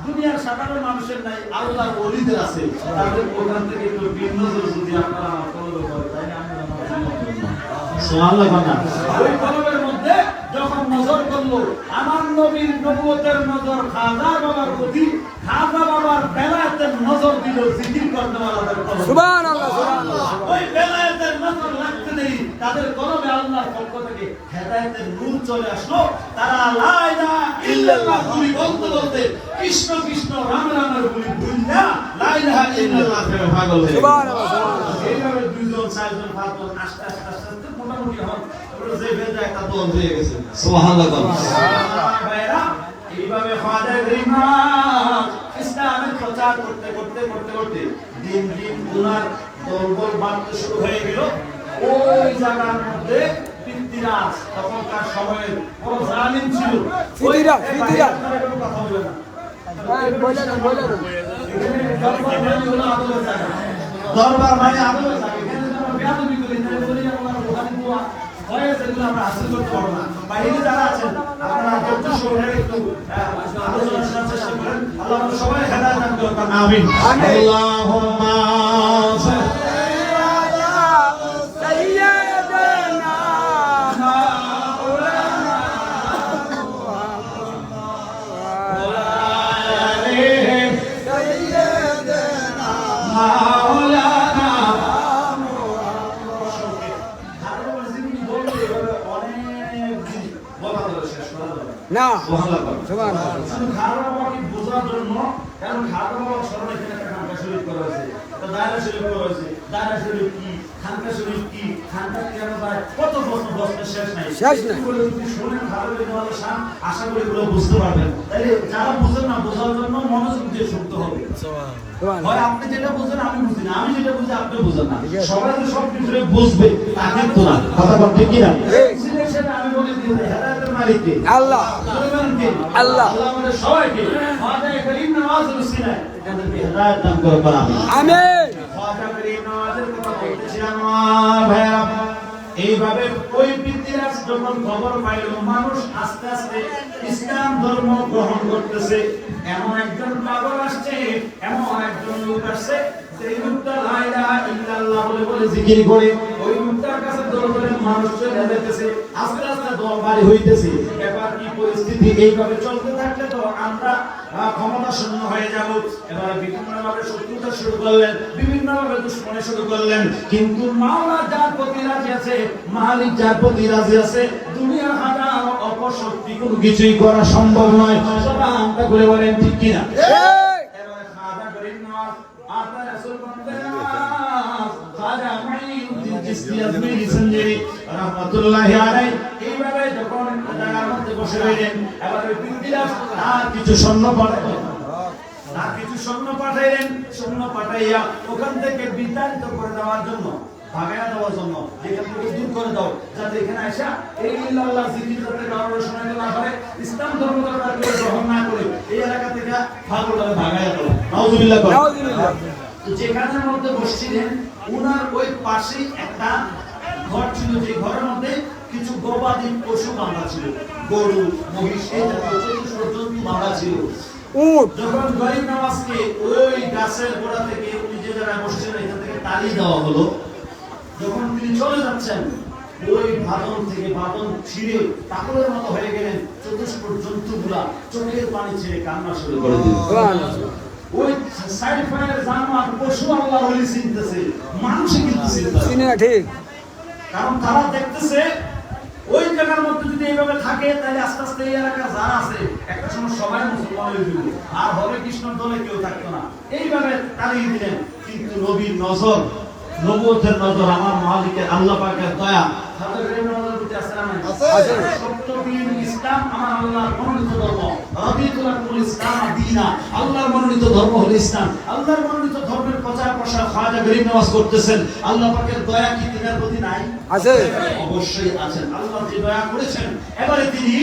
দুনিয়ার সাধারণ মানুষের নাই আল্লাহর ওলিদের আছে তাদের ওখান থেকে একটু ভিন্ন যদি আপনারা আমার কলবে করে তাই না সুবহানাল্লাহ ওই কলবের মধ্যে যখন নজর করলো আমার নবীর নবুয়তের নজর খাজা বাবার প্রতি খাজা বাবার বেলায়েতের নজর দিল জিকির করতে ওয়ালাদের কলবে সুবহানাল্লাহ সুবহানাল্লাহ ওই বেলায়েতের নজর লাগতে দেই তাদের কলবে আল্লাহর পক্ষ থেকে হেদায়েতের নূর চলে আসলো তারা লা ইলাহা ইল্লাল্লাহ বলি বলতে বলতে কৃষ্ণ কৃষ্ণ রাম রামের বলি ভুলনা লা ইলাহা ইল্লাল্লাহ এর পাগল হয়ে সুবহানাল্লাহ সুবহানাল্লাহ এইভাবে দুইজন চারজন পাঁচজন আস্তে আস্তে আস্তে আস্তে মোটামুটি হন যে বেজা একটা দল হয়ে গেছে সুবহানাল্লাহ ভাইরা এইভাবে খাজা ইমাম ইসলামের প্রচার করতে করতে করতে করতে দিন দিন উনার দলবল বাড়তে শুরু হয়ে গেল ওই জায়গার মধ্যে পৃথ্বীরাজ তখনকার সময়ের বড় জালিম ছিল পৃথ্বীরাজ কোনো কথা বলে না বলে দরবার মানে আদরের জায়গা এখানে আমরা বেয়াদবি করি না বলি আমরা ওখানে দোয়া হয় সেগুলো আমরা হাসিল করতে পারবো না বাইরে যারা আছেন আপনারা ধৈর্য সহকারে একটু আলোচনা শোনার চেষ্টা করেন আল্লাহ আমাদের সবাই হেদায়েত দান করুন আমিন আল্লাহুম্মা না সুবহানাল্লাহ সুবহানাল্লাহ শুধু খাওয়া বাবাকে বোঝার জন্য কারণ খাওয়া বাবার স্মরণে এখানে একটা খানকা শরীফ করা হয়েছে তো দায়রা শরীফ করা হয়েছে দায়রা শরীফ কি খানকা শরীফ কি খানকা কেন যায় কত বছর শেষ নাই এগুলো যদি শোনেন খাওয়া বাবার শান আশা করি এগুলো বুঝতে পারবেন তাইলে যারা বুঝেন না বোঝার জন্য মনোযোগ দিয়ে শুনতে হবে হয় আপনি যেটা বুঝেন আমি বুঝি না আমি যেটা বুঝি আপনি বুঝেন না সবাই যে সব কিছু বুঝবে তা কিন্তু না কথা বল ঠিক কি না সিলেকশন আমি বলে দিই হেদায়েতের মালিক কে আল্লাহ কে? আল্লাহ। আল্লাহ আমাদের সবাইকে খাজা করিম নওয়াজের উসিলায় এদেরকে হেদায়েত দান করুন আমিন। আমিন। খাজা করিম নওয়াজের কথা বলতেছিলাম আমার ভাইরা, এইভাবে ওই পৃথিবীরাজ যখন খবর পাইল মানুষ আস্তে আস্তে ইসলাম ধর্ম গ্রহণ করতেছে, এমন একজন পাগল আসছে, এমন একজন লোক আসছে, সেই লোকটা লা ইলাহা ইল্লাল্লাহ বলে বলে জিকির করে ওই লোকটার কাছে দরবারে মানুষ চলে যেতেছে, আস্তে আস্তে দরবারে হইতেছে। এবার কি পরিস্থিতি, এইভাবে চলতে থাকলে তো আমরা ক্ষমতা শূন্য হয়ে যাব। এবার বিভিন্নভাবে শত্রুতা শুরু করলেন, বিভিন্নভাবে দুশ্মনী শুরু করলেন, কিন্তু মাওলা যার প্রতি রাজি আছে, মালিক যার প্রতি রাজি আছে, দুনিয়ার হাজার অপশক্তি কোনো কিছুই করা সম্ভব নয়। সবাই আমরা করে বলেন ঠিক কিনা? এবারে খাজা করিম নওয়াজ আতা রাসূল খাজা মাইনুদ্দিন চিশতি আজমিরি সঞ্জরি রাহমাতুল্লাহি আলাইহি এইভাবে যখন জায়গার মধ্যে বসে রইলেন, এবার ওই পৃথিবীরাজ তার কিছু সৈন্য পাঠাইলেন, সৈন্য পাঠাইয়া ওখান থেকে বিতাড়িত করে দেওয়ার জন্য, ভাগাইয়া দেওয়ার জন্য, এখান থেকে দূর করে দাও, যাতে এখানে আসা এই ইল্লাল্লাহ জিকির করতে কারোর শোনাইতে না পারে, ইসলাম ধর্ম তারা কেউ গ্রহণ না করে এই এলাকা থেকে ভাগলভাবে ভাগাইয়া দাও। নাউযুবিল্লাহ। নাউযুবিল্লাহ। তো যেখানের মধ্যে বসছিলেন উনার ওই পাশেই একটা ঘর ছিল, যে ঘরের মধ্যে কিছু গবাদি পশু বাঁধা ছিল, গরু, মহিষ, এই জাতীয় চতুষ্পদ জন্তু বাঁধা ছিল। উট। যখন গরিব নওয়াজকে ওই গাছের গোড়া থেকে উনি যে জায়গায় বসছিলেন এখান থেকে তাড়ি দেওয়া হলো, যখন তিনি চলে যাচ্ছেন ওই বাঁধন ছিঁড়ে পাগলের মতো হয়ে গেলেন, চতুষ্পদ জন্তুগুলা চোখের পানি ছেড়ে কান্না শুরু করে দিল। ওই সাইড ফায়ার জানোয়ার পশু আল্লাহর ওলি চিনতেছে, মানুষই কিন্তু চিনে না, ঠিক। কারণ তারা দেখতেছে ওই জায়গার মধ্যে যদি এইভাবে থাকে তাহলে আস্তে আস্তে এই এলাকার যারা আছে একটা সময় সবাই মুসলমান হয়ে যাবে, আর হরে কৃষ্ণর দলে কেউ থাকতো না। এইভাবে তাড়িয়ে দিলেন, কিন্তু নবীর নজর, নবুয়তের নজর, আমার মালিকের আল্লাহ পাকের দয়া তাদের নজরের প্রতি আছে না? আছে। সত্য দ্বীন ইসলাম আমার আল্লাহর মনোনীত ধর্ম, রাদিতুল ইসলাম দীনা, আল্লাহর মনোনীত ধর্ম হলো ইসলাম। আল্লাহর মনোনীত ধর্মের প্রচার প্রসার খাজা গরিব নওয়াজ করতেছেন। আল্লাহ পাকের দয়া কি তিনার প্রতি নাই? আছে। অবশ্যই আছেন। আল্লাহ যে দয়া করেছেন, এবারে তিনি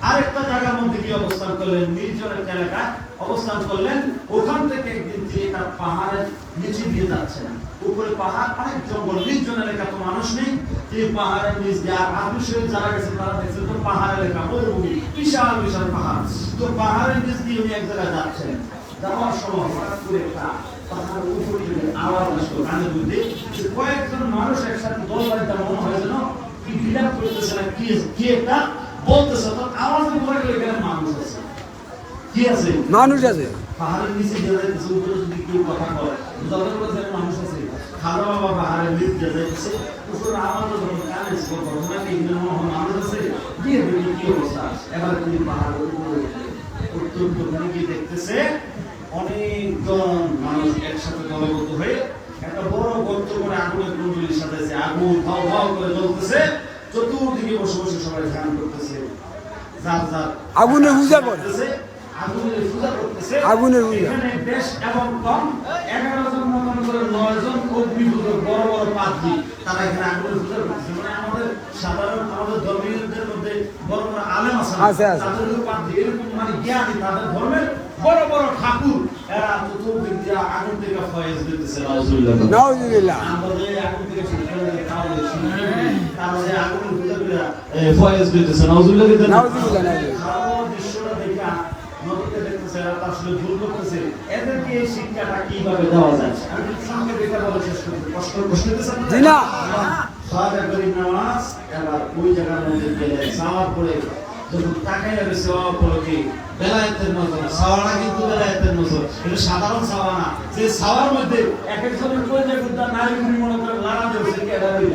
আরেকটা জায়গার মধ্যে কি অবস্থান করলেন, নির্জন একটা এলাকায় অবস্থান করলেন। ওখান থেকে একদিন তিনি তার পাহাড়ের নিচে দিয়ে যাচ্ছেন, উপরে পাহাড়, অনেক জঙ্গল, নির্জন এলাকা, তো মানুষ নেই। তিনি পাহাড়ের নিচ দিয়ে, আর আদর্শের যারা গেছে তারা দেখছেন তো পাহাড় এলাকা, মরুভূমি, বিশাল বিশাল পাহাড়। তো পাহাড়ের নিচ দিয়ে উনি এক জায়গায় যাচ্ছেন, যাওয়ার সময় হঠাৎ করে একটা পাহাড়ের উপর থেকে আওয়াজ আসলো কানে দুধে, কয়েকজন মানুষ একসাথে দল বাড়িতে মনে হয় যেন কি বিলাপ করতেছে না, কি একটা বলতেছে, তো আওয়াজের পরে এখানে মানুষ আছে। কি আছে? মানুষ আছে। পাহাড়ের নিচে দিয়ে যাইতেছে, উপরে যদি কেউ কথা বলে যাদের মধ্যে মানুষ আছে, খাজা বাবা পাহাড়ের নিচে দিয়ে যাইতেছে, উপরে আওয়াজও যখন কানে এসে ঘটনা কি এখানে মানুষ আছে, গিয়ে দেখি কি অবস্থা। এবার তিনি পাহাড়ের উপরে অত্যন্ত ওখানে গিয়ে দেখতেছে অনেকজন মানুষ একসাথে দলবদ্ধ হয়ে একটা বড় গর্ত করে আগুনের কুণ্ডলী সাজাইছে, আগুন ভাও ভাও করে জ্বলতেছে, চতুর্দিকে বসে বসে সবাই ধ্যান করতেছে, যার যার আগুনের পূজা করে। আগুনের পূজা করতেছে। আগুনের পূজা। এখানে বেশ এবং কম 11 জন মতন করে 9 জন অগ্নিপূজক, বড় বড় পাদ্রী, তারা এখানে আগুনের পূজা করতেছে। মানে আমাদের সাধারণ আমাদের ধর্মীয়দের মধ্যে বড় বড় আলেম আছে, তাদের পাদ্রী এরকম মানে জ্ঞানী, তাদের ধর্মের বড় বড় ঠাকুর, এরা চতুর্দিক দিয়ে আগুন থেকে ফয়েজ দিতেছে। নাউযুবিল্লাহ। আমাদের আগুন থেকে তাহলে আগুনের পূজা করে ফয়েজ দিতেছে। নাউযুবিল্লাহ। দৃশ্যটা দেখা নবীকে দেখতেছে, এরা আসলে ভুল করতেছে, এদেরকে এই শিক্ষাটা কিভাবে দেওয়া যায়? আমি সঙ্গে দেখা বলে শেষ করতে প্রশ্ন দিতেছেন জি না। খাজা গরিব নওয়াজ এবার ওই জায়গার মধ্যে গেলে সাওয়ার পরে যখন তাকাইয়া রয়েছে, অপরকে বেলায়েতের নজর, সাওয়াটা কিন্তু বেলায়েতের নজর, এটা সাধারণ সাওয়া না। যে সাওয়ার মধ্যে এক একজনের কইলে গুদ্দা নারী গুলি মনে করে লাড়া দিয়েছে, কি এটা হইল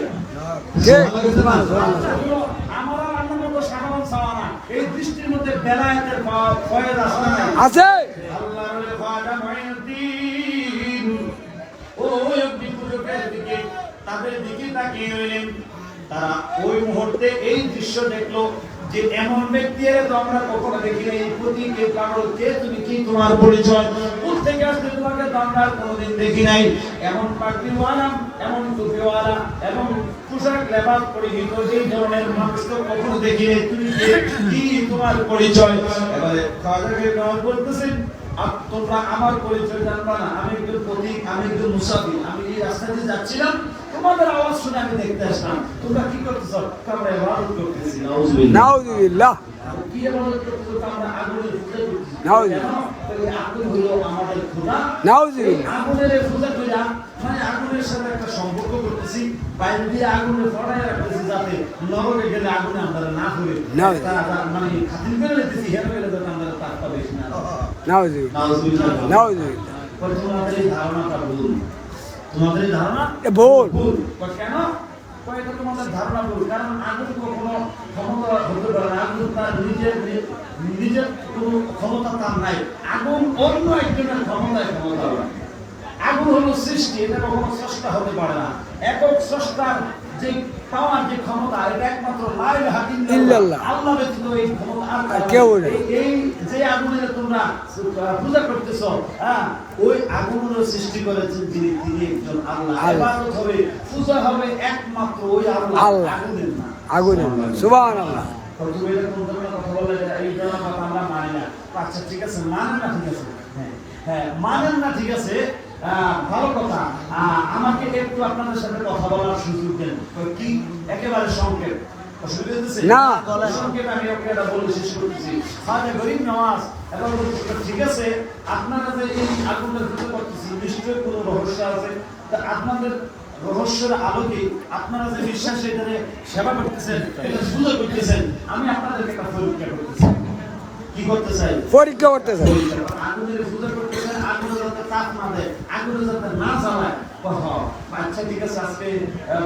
আমরা আনন্দ তো সাধারণ সাওয়া না, এই দৃষ্টির মধ্যে বেলায়েতের ফয়েজ আছে। আল্লাহর খাজা মাইনুদ্দিন ওই অগ্নিপূজকের দিকে, তাদের দিকে তাকিয়ে রইলেন। তারা ওই মুহূর্তে এই দৃশ্য দেখলো যে এমন ব্যক্তি এর তো আমরা কখনো দেখি না, এই প্রতীকে কারো কে, তুমি কি, তোমার পরিচয়, থেকে আসতে তোমাকে দণ্ডার কোনোদিন দেখি নাই। এমন পাগড়িওয়ালা, এমন টুপিওয়ালা, এবং পোশাক লেবাস পরিহিত এই ধরনের মানুষ তো কখনো দেখি নাই। তুমি কে? কি তোমার পরিচয়? এবারে খাজাকে বলতেছেন, তোমরা আমার পরিচয় জানবা না। আমি একজন পথিক, আমি একজন মুসাফির। আমি এই রাস্তা দিয়ে যাচ্ছিলাম, তোমাদের আওয়াজ শুনে আমি দেখতে আসলাম। তোমরা কি করতেছ? আমরা ইবাদত করতেছি। নাউজুবিল্লাহ। কি ইবাদত করতেছ? আমরা আগুনের পূজা করতেছি। নাউজুবিল্লাহ। কেন? এই আগুন হলো আমাদের খোদা। নাউজুবিল্লাহ। এই আগুনের পূজা কইরা মানে আগুনের সাথে একটা সম্পর্ক করতেছি, বাইরে দিয়ে আগুনে ফড়ায় রাখতেছি যাতে নরকে গেলে আগুনে আমরা না পড়ে। মানে খাতির করে নিতেছি, হেরে গেলে যাতে আমরা তার পাবে না। নাউজুবিল্লাহ। নাউজুবিল্লাহ। নাউজুবিল্লাহ। তোমাদের এই ধারণাটা ভুল। তোমাদের এই ধারণা ভুল। ভুল। কেন? এটা তোমাদের ধারণা ভুল। কারণ আগুন কখনো ক্ষমতা হতে পারে না। আগুন তার নিজের কোনো ক্ষমতা তার নাই। আগুন অন্য একজনের ক্ষমতায় ক্ষমতা হয়। আগুন হলো সৃষ্টি, এটা কখনো স্রষ্টা হতে পারে না। একক স্রষ্টার যে পাওয়ার যে ক্ষমতা, এটা একমাত্র লা ইলাহা ইল্লাল্লাহ, আল্লাহ ব্যতীত এই ক্ষমতা আর কেউ নেই। এই যে আগুনের তোমরা পূজা করতেছ, হ্যাঁ, ওই আগুনের সৃষ্টি করেছেন যিনি, তিনি একজন আল্লাহ। ইবাদত হবে, পূজা হবে একমাত্র ওই আল্লাহ, আগুনের না। আগুনের না। সুবহানাল্লাহ। তুমি এটা কোন ধরনের কথা বললে? এই ধরনের কথা আমরা মানি না। আচ্ছা ঠিক আছে, মানেন না, ঠিক আছে, হ্যাঁ মানেন না, ঠিক আছে, ভালো কথা। আমাকে একটু আপনাদের সাথে কথা বলার সুযোগ দেন। কি একেবারে সংক্ষেপ? অসুবিধা হচ্ছে না, সংক্ষেপ আমি ওকে এটা বলে শেষ করতেছি। খাজা গরিব নওয়াজ এবং ঠিক আছে, আপনারা যে এই আগুনটা দিতে পারতেছেন, নিশ্চয়ই কোনো রহস্য আছে। তা আপনাদের রহস্যের আলোকে আপনারা যে বিশ্বাসে এখানে সেবা করতেছেন, এটা সুযোগ করতেছেন, আমি আপনাদেরকে একটা পরীক্ষা করতেছি। কি করতে চাই? পরীক্ষা করতে চাই। আগুনের পূজা করতেছেন, আগুনে যাতে তাপ না দেয়, আগুনে যাতে না জ্বালায়। আচ্ছা ঠিক আছে, আজকে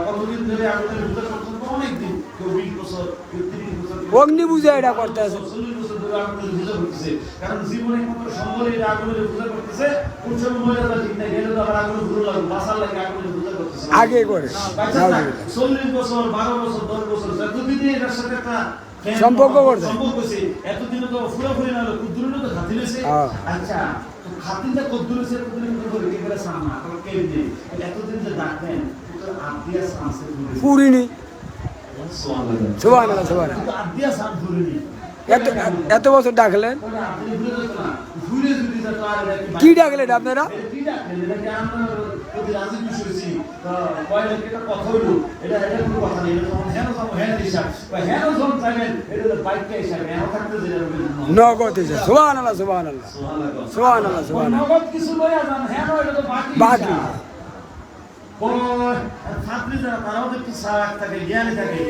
কতদিন ধরে আগুনের পূজা করতেন? অনেকদিন, কেউ 20 বছর, কেউ 30 বছর, অগ্নি পূজা এটা করতে আছে। 40 বছর ধরে আগুনের পূজা করতেছে। কারণ জীবনে একমাত্র সম্বল এটা আগুনের পূজা করতেছে। কোন সময় মহিলারা ঠিক না গেলে তো আবার আগুনের পূজা লাগবে, বাসার লাগে আগুনের পূজা করতেছে আগে করে। 40 বছর, 12 বছর, 10 বছর, যতদিনই এটার সাথে একটা সম্পর্ক করছে, সম্পর্ক হয়েছে, এতদিনে তো পুরোপুরি না হলো, কুদ্দুরে তো খাতির হয়েছে। আচ্ছা, তো খাতিরটা কুদ্দুর হয়েছে, এতদিন তো করে কি করে সামনা তো কেউ নেই। এতদিন যে ডাকতেন, তো আদিয়া সামসে পুরিনি। সুবহানাল্লাহ, সুবহানাল্লাহ, সুবহানাল্লাহ। তো আদিয়া সাম পুরিনি। এত বছর ডাকলেন, আপনি ভুলে যেত না, ভুলে যদি যেত আর কি ডাকলেন আপনারা? কি ডাকলেন? এটা কি আমরা প্রতি রাজি খুশি হয়েছি? কয় লাখ একটা কথা হইল, এটা কোনো কথা নেই। এটা যখন হেন যখন হেন হিসাব বা হেন যখন চাইবেন, এটা তো বাইকটা হিসাবে হেন থাকতে যে নগদ হিসাব। সুবহানাল্লাহ, সুবহানাল্লাহ, সুবহানাল্লাহ, সুবহানাল্লাহ। নগদ কিছু লইয়া যান, হেন এটা তো বাকি হিসাব। কোন ছাত্রী যারা তারাও একটু সারাক থাকে, জ্ঞানী থাকে,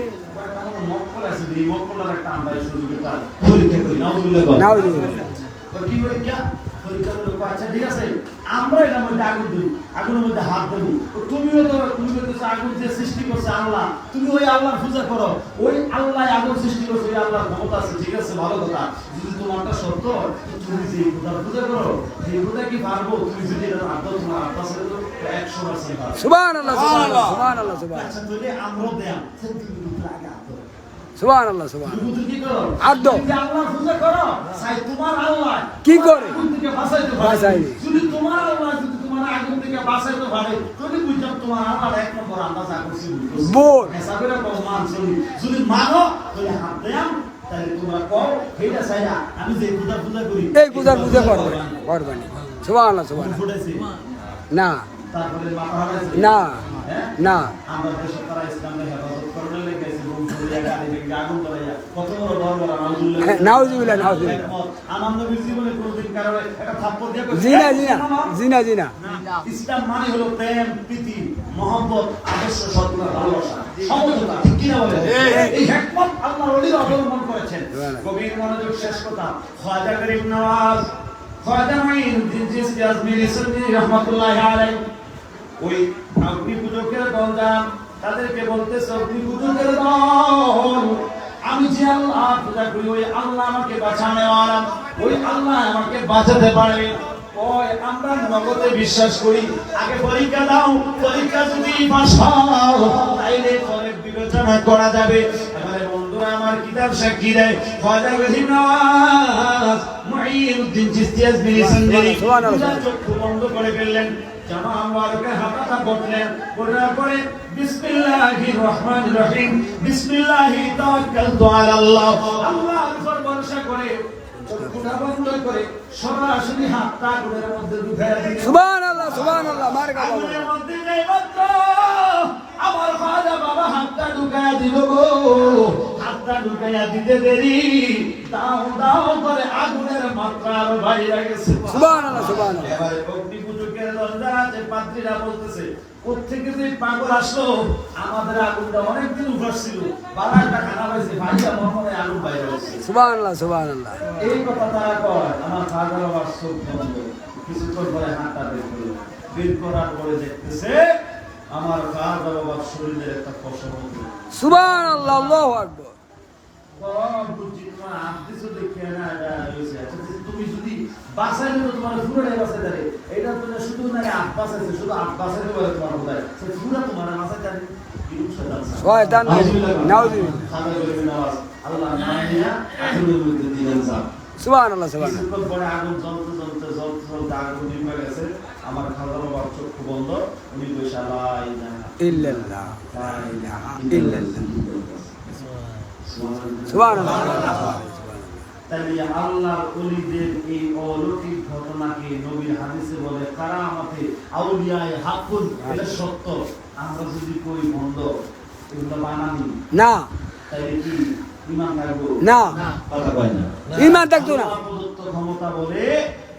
মক্কল আছে, এই মক্কলের একটা আমরা সুযোগে তার পরীক্ষা করি। নাউজুবিল্লাহ। কি পরীক্ষা? পরীক্ষা হলো, আচ্ছা ঠিক আছে, আমরা এটার মধ্যে আগুন দিই, আগুনের মধ্যে হাত দেবো। তুমিও তো আগুন যে সৃষ্টি করছে আল্লাহ, তুমি ওই আল্লাহর পূজা করো। ওই আল্লাহ আগুন সৃষ্টি করছে, ওই আল্লাহর ক্ষমতা আছে, ঠিক আছে, ভালো কথা। যদি তোমারটা সত্য, তুমি যে খোদার পূজা করো, সেই খোদা কি পারবো? তুমি যদি এটা আত্মা, তোমার আত্মা ছেড়ে তো 100% পারবে। সুবহানাল্লাহ, সুবহানাল্লাহ, সুবহানাল্লাহ, সুবহানাল্লাহ। আচ্ছা যদি আমরাও দেন, তুমি আগে আত্মা সুবহানাল্লাহ, সুবহানাল্লাহ। তুমি কি করো? আদ্য। তুমি যে আল্লাহর পূজা করো, সাই তোমার আল্লাহ কি করে? আগুন থেকে বাঁচাইতে পারে। বাঁচাইবে। যদি তোমার আল্লাহ যদি তোমার আগুন থেকে বাঁচাইতে পারে, তুমি বুঝলাম তোমার আল্লাহর এক নম্বর আন্দাজ করছি। বল। হিসাবের কম মান চলি। যদি মানো তাহলে হাত দেন, তাহলে তোমরা কও এইটা চাইরা আমি যে পূজা করি, এই পূজার পূজা করবে, করবানি। সুবহানাল্লাহ, সুবহানাল্লাহ। ফুটেছে না, তারপরে মাথা হারাইছে না, হ্যাঁ না। আমরা দেশে তারা ইসলামের হেফাজত করতে লেগেছে, আগুন ধরাইয়া কত বড় বড় নাউজুবিল্লাহ, নাউজুবিল্লাহ। আমার নবীর জীবনে কোনদিন কারো একটা থাপ্পড় দিয়ে জিনা, জিনা, জিনা, জিনা। ইসলাম মানে হলো প্রেম, প্রীতি, মহব্বত, আদর্শ, সততা, ভালোবাসা, সমঝোতা, ঠিক কি না বলেন? এই হিকমত আল্লাহর ওলিরা অবলম্বন করেছেন। গভীর মনোযোগ, শেষ কথা। খাজা গরিব নওয়াজ, খাজা মাইনুদ্দিন চিশতি আজমিরি সুন্নি রাহমাতুল্লাহি আলাইহি, ওই অগ্নি পূজকের দলদান তাদেরকে বলতেছে, অগ্নি পূজকের দল, আমি যে আল্লাহ পূজা করি, ওই আল্লাহ আমাকে বাঁচানোওয়ালা, ওই আল্লাহ আমাকে বাঁচাতে পারে। ওই আমরা নগদে বিশ্বাস করি। আগে পরীক্ষা দাও, পরীক্ষা যদি পাস হও তাইলে পরে বিবেচনা করা যাবে। এবারে বন্ধুরা আমার কিতাব সাক্ষী দেয়, খাজা গরিব নওয়াজ মুঈনুদ্দিন চিশতি আজমিরি সঞ্জরি সুবহানাল্লাহ। চক্ষু বন্ধ করে ফেললেন, জামা মুবারকে হাতাটা পড়লেন, পড়ার পরে বিসমিল্লাহির রহমানির রহিম, বিসমিল্লাহি তাওয়াক্কালতু আলাল্লাহ, আল্লাহর উপর ভরসা করে চক্ষুটা বন্ধ করে সরাসরি হাতটা আগুনের মধ্যে ঢুকাইয়া দিলেন। সুবহানাল্লাহ সুবহানাল্লাহ মার্কা বাবা আগুনের মধ্যে নেই মাত্র আমার খাজা বাবা হাতটা ঢুকাইয়া দিল গো, হাতটা ঢুকাইয়া দিতে দেরি দাও দাও করে আগুনের মাত্রা আরো বাইরে গেছে। সুবহানাল্লাহ সুবহানাল্লাহ এবারে অগ্নি পুজোকের দরজা যে পাত্রীরা বলতেছে কোত্থেকে যে পাগল আসলো, আমাদের আগুনটা অনেকদিন উপর ছিল, বারাটা খানা পাইছে, ভাইয়া মনে আগুন বাইরে গেছে। সুবহানাল্লাহ সুবহানাল্লাহ এই কথা তারা কয়, আমার খাজা বাবার চোখ বন্ধ, কিছুক্ষণ পরে হাতটা বের করলো, বের করার পরে দেখতেছে আমার খাজা বাবার শরীরের একটা ফসল হতো। সুবহানাল্লাহ আল্লাহু আকবার তুমি যদি বাসাইলে তো তোমার পুরোটাই বাসাই দাঁড়ে, এটা তো শুধু না আট বাসাইছে, শুধু আট বাসাইলে বলে তোমার বোধহয় সে পুরো তোমার বাসাই দাঁড়ে। শয়তান নাউযুবিল্লাহ আল্লাহ মানিয়া আগুনের মধ্যে দিলেন যাব। সুবহানাল্লাহ সুবহানাল্লাহ কিছুক্ষণ পরে আগুন জ্বলতে জ্বলতে জ্বলতে জ্বলতে আগুন নিভে গেছে, আমার খাজা বাবার চক্ষু বন্ধ, উনি বসে লা ইলাহা ইল্লাল্লাহ লা ইলাহা ইল্লাল্লাহ সুবহানাল্লাহ তাহলে আল্লাহর ওলিদের এই অলৌকিক ঘটনাকে নবীর হাদিসে বলে কারামাতে আউলিয়ায়ে হাকুন, এটা সত্য। আমরা যদি কই বন্ধ, এগুলো বানানি, না তাহলে কি ঈমান থাকবো? না কথা কয় না। ঈমান থাকতো না। আল্লাহ প্রদত্ত ক্ষমতা বলে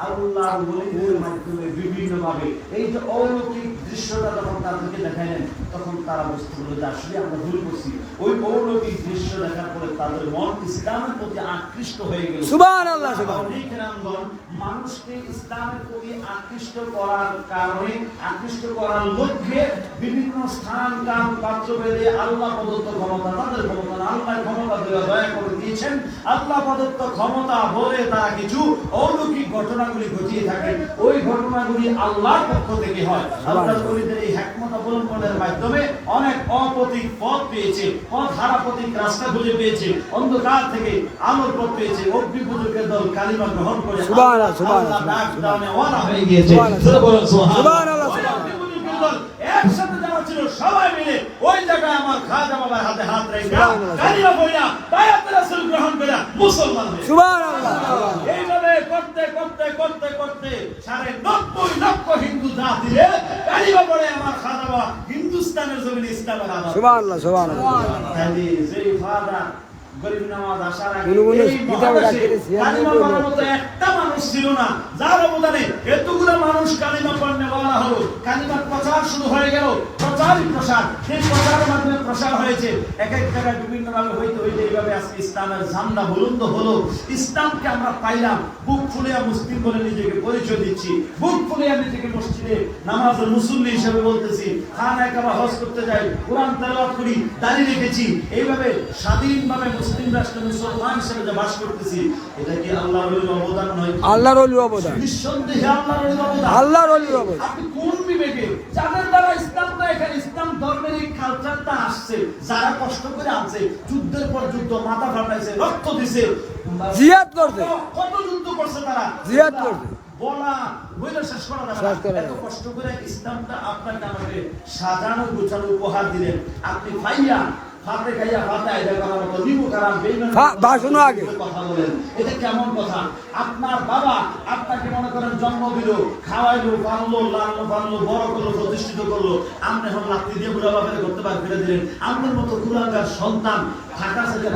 আল্লাহর ওলিদের মাধ্যমে বিভিন্ন ভাবে এই যে অলৌকিক দৃশ্যটা যখন তাদেরকে দেখাইলেন, তখন তারা বুঝতে পারলো যে আসলে আমরা ভুল করছি। ওই অলৌকিক দৃশ্য দেখার পরে তাদের মন ইসলামের প্রতি আকৃষ্ট হয়ে গেল। সুবহানাল্লাহ সুবহানাল্লাহ অনেক রামগণ মানুষকে ইসলামের প্রতি আকৃষ্ট করার কারণে, আকৃষ্ট করার লক্ষ্যে বিভিন্ন স্থান কাম পাত্র বেঁধে আল্লাহ প্রদত্ত ক্ষমতা, তাদের ক্ষমতা না, আল্লাহ ক্ষমতা দয়া করে দিয়েছেন, আল্লাহ প্রদত্ত ক্ষমতা বলে তারা কিছু অলৌকিক ঘটনাগুলি ঘটিয়ে থাকে। ওই ঘটনাগুলি আল্লাহর পক্ষ থেকে হয়। আল্লাহর ওলিদের এই হিকমত অবলম্বনের মাধ্যমে অনেক অপথিক পথ পেয়েছে, পথ হারা পথিক রাস্তা খুঁজে পেয়েছে, অন্ধকার থেকে আলোর পথ পেয়েছে। অগ্নি পুজোকের দল কালিমা গ্রহণ করে সুবহানাল্লাহ, সুবহানাল্লাহ, আল্লাহ ডাক দানে ওয়ালা হয়ে গিয়েছে। সুবহানাল্লাহ, বলুন সুবহানাল্লাহ। সুবহানাল্লাহ, ওই অগ্নি পুজোকের দল একসাথে যাওয়া ছিল, সবাই মিলে ওই জায়গায় আমার খাজা বাবার হাতে হাত রেখে সুবহানাল্লাহ, কালিমা পড়া বায়াত রাসূল গ্রহণ করে মুসলমান হয়ে সুবহানাল্লাহ এইভাবে করতে করতে করতে করতে ৯৯ লক্ষ হিন্দু জাতিরে কালিমা পড়ে আমার খাজা বাবা হিন্দুস্তানের জমিনে ইসলামের আবাদ। সুবহানাল্লাহ সুবহানাল্লাহ তাহলে যেই ফাদা গরিব নামাজ আসার আগে কোনো কোনো এই কিতাবে মহাদেশে রাখতে দিয়েছে, কালিমা পড়ার মতো একটা মানুষ ছিল না, যার অবদানে এতগুলো মানুষ কালিমা পড়নে বলা হলো। কালিমার প্রচার শুরু হয়ে গেল, প্রচারই প্রসার, সেই প্রচারের মাধ্যমে প্রসার হয়েছে এক এক জায়গায় বিভিন্ন ভাবে হইতে হইতে এইভাবে আজকে ইসলামের ঝান্ডা বুলন্দ হলো। ইসলামকে আমরা পাইলাম, বুক ফুলিয়া মুসলিম বলে নিজেকে পরিচয় দিচ্ছি, বুক ফুলিয়া নিজেকে মসজিদে নামাজের মুসল্লি হিসেবে বলতেছি, খানায় কাবা হজ করতে যাই, কোরআন তেলাওয়াত করি, দাঁড়িয়ে রেখেছি। এইভাবে স্বাধীনভাবে মুসলিম রাষ্ট্র মুসলমান হিসেবে যে বাস করতেছি, এটা কি আল্লাহর ওলির অবদান নয়? আল্লাহর ওলির অবদান, নিঃসন্দেহে আল্লাহর ওলির অবদান। আল্লাহর ওলির অবদান। আপনি কোন বিবেকে, যাদের দ্বারা ইসলামটা এখানে ইসলাম ধর্মের এই কালচারটা আসছে, যারা কষ্ট করে আনছে, যুদ্ধের পর যুদ্ধ, মাথা ফাটাইছে, রক্ত দিছে, জিহাদ করছে, কত যুদ্ধ করছে তারা, জিহাদ করছে। বলা বইটা শেষ করা যাবে শেষ করা না। এত যাবে। কষ্ট করে ইসলামটা আপনাকে আমাকে সাজানো গোছানো উপহার দিলেন, আপনি পাইয়া হাতে খাইয়া হাতে দেখানোর মতো লিবু কারাম বেইমান ভাষণও আগে কথা বলেন, এটা কেমন কথা? আপনার বাবা আপনাকে মনে করেন জন্ম দিল, খাওয়াইলো, পাললো, লাললো, পাললো, বড় করলো, প্রতিষ্ঠিত করলো, আপনি এখন লাত্তি দিয়ে বুড়া বাপের করতে পার ফেলে দিলেন। আপনার মতো কুলাঙ্গার সন্তান থাকা সাথে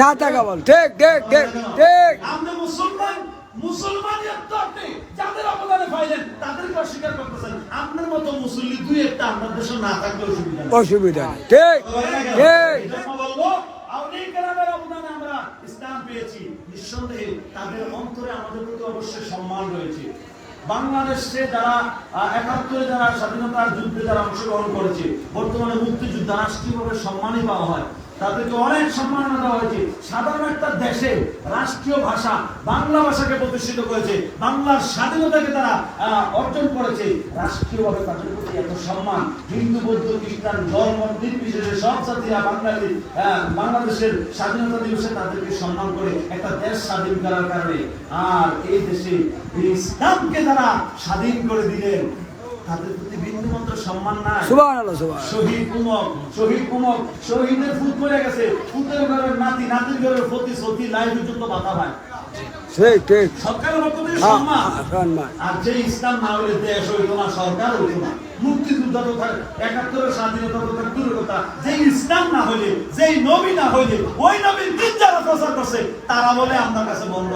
না থাকা বল, ঠিক ঠিক ঠিক ঠিক। আপনি মুসলমান, মুসলমানিয়ত তো আপনি যাদের অবদানে পাইলেন তাদেরকে অস্বীকার করতেছেন। আপনার মতো মুসল্লি দুই একটা আপনার দেশে না থাকলে অসুবিধা নেই। অসুবিধা নেই, ঠিক ঠিক। এজন্য বলবো, আউলিয়া কেরামের অবদানে আমরা ইসলাম পেয়েছি। নিঃসন্দেহে তাদের অন্তরে আমাদের প্রতি অবশ্যই সম্মান রয়েছে। বাংলাদেশে যারা ৭১ যারা স্বাধীনতার যুদ্ধে যারা অংশগ্রহণ করেছে, বর্তমানে মুক্তিযোদ্ধা রাষ্ট্রীয়ভাবে সম্মানই পাওয়া হয়। তাদেরকে অনেক সম্মাননা দেওয়া হয়েছে। সাধারণ একটা দেশে রাষ্ট্রীয় ভাষা বাংলা ভাষাকে প্রতিষ্ঠিত করেছে, বাংলার স্বাধীনতাকে তারা অর্জন করেছে। রাষ্ট্রীয়ভাবে তাদের প্রতি এত সম্মান, হিন্দু বৌদ্ধ খ্রিস্টান ধর্ম নির্বিশেষে সব জাতিরা বাংলাদেশের স্বাধীনতা দিবসে তাদেরকে সম্মান করে একটা দেশ স্বাধীন করার কারণে। আর এই দেশে ইসলামকে তারা স্বাধীন করে দিলেন, তাদের প্রতি বিন্দুমাত্র সম্মান নাই। সুবহানাল্লাহ, সুবহানাল্লাহ। শহীদ কুমক শহীদের ফুট পড়ে গেছে, ফুটের ঘরের নাতি নাতির ঘরের প্রতি সতী লাইফ পর্যন্ত বাধা পায়। ঠিক ঠিক। সরকারের পক্ষ থেকে হ্যাঁ, সম্মান। সম্মান। আর যে ইসলাম না হলে দেশ হইতো না, সরকার হইতো না, মুক্তিযোদ্ধা তো থাকে, ৭১ স্বাধীনতা তো থাকে দূরের কথা। যে ইসলাম না হইলে, যেই নবী না হইলে, ওই নবীর দিন যারা প্রচার করছে তারা বলে আমার কাছে বন্ধ।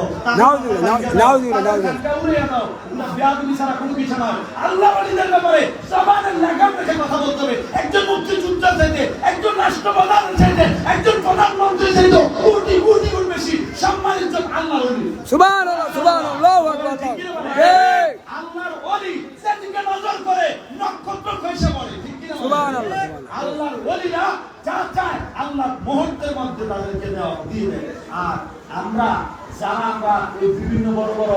আল্লাহ ওয়ালিদের ব্যাপারে জবানের লাগাম রেখে কথা বলতে হবে। একজন মুক্তিযোদ্ধা চাইতে, একজন রাষ্ট্রপ্রধান চাইতে, একজন প্রধানমন্ত্রী চাইতে কোটি কোটি গুণ বেশি সম্মানিত আল্লাহ ওলি। সুবহানাল্লাহ, সুবহানাল্লাহ, আল্লাহু আকবার। ঠিক। আল্লাহর ওলি যেদিকে নজর করে নক্ষত্র খসে পড়ে, ঠিক কি না? সুবহানাল্লাহ, আল্লাহর ওলিরা যা চায় আল্লাহ মুহূর্তের মধ্যে তাদেরকে দিয়ে দেয়। আর আমরা যারা আমরা এই বিভিন্ন বড় বড়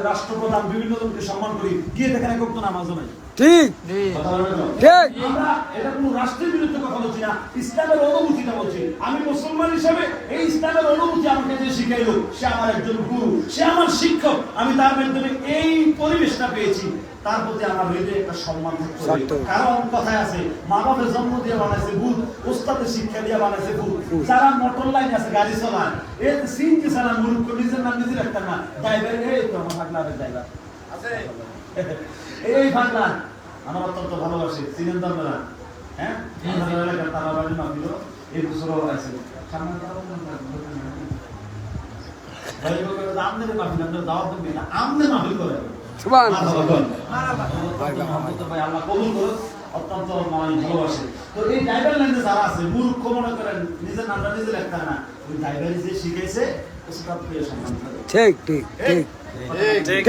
রাষ্ট্রপ্রধান বিভিন্ন জনকে সম্মান করি, গিয়ে দেখেন এক ওয়াক্ত নামাজও নাই। ঠিক কথা বলবেন না? ঠিক। আমরা এটা কোনো রাষ্ট্রের বিরুদ্ধে কথা বলছি না, ইসলামের অনুভূতিটা বলছি। আমি মুসলমান হিসেবে এই ইসলামের অনুভূতি আমাকে যে শিখাইলো, সে আমার একজন গুরু, সে আমার শিক্ষক। আমি তার মাধ্যমে এই পরিবেশটা পেয়েছি, তার প্রতি আমার হৃদয়ে একটা সম্মান থাকতে হবে। কারণ কথায় আছে, মা বাপের জন্ম দিয়ে বানাইছে ভূত, ওস্তাদের শিক্ষা দিয়ে বানাইছে ভূত। যারা মোটর লাইন আছে গাড়ি চালায়, এর সিনজি চালান মূর্খ, নিজের নাম নিজে রাখতেন না, ড্রাইভার এই তো আমার ভাগনারের ড্রাইভার আছে, এই ভাগনা আমার অত্যন্ত ভালোবাসে, চিনেন তো আপনারা? হ্যাঁ, আমাদের এলাকার তারা বাড়ি মাহফিল এই বছরও আছে। সামনে আমদের মাহফিল, আপনার দাওয়াত দেবেন না, আমদের মাহফিল করে সুবহানাল্লাহ। আল্লাহ কবুল করুন, অত্যন্ত ভালোবাসে। তো এই ড্রাইভার লাইনে যারা আছে, মূর্খ মনে করেন, নিজের নামটা নিজে লেখতে না, ওই ড্রাইভারই যে শিখাইছে সেটা প্রিয় সম্মান করে। ঠিক ঠিক ঠিক ঠিক।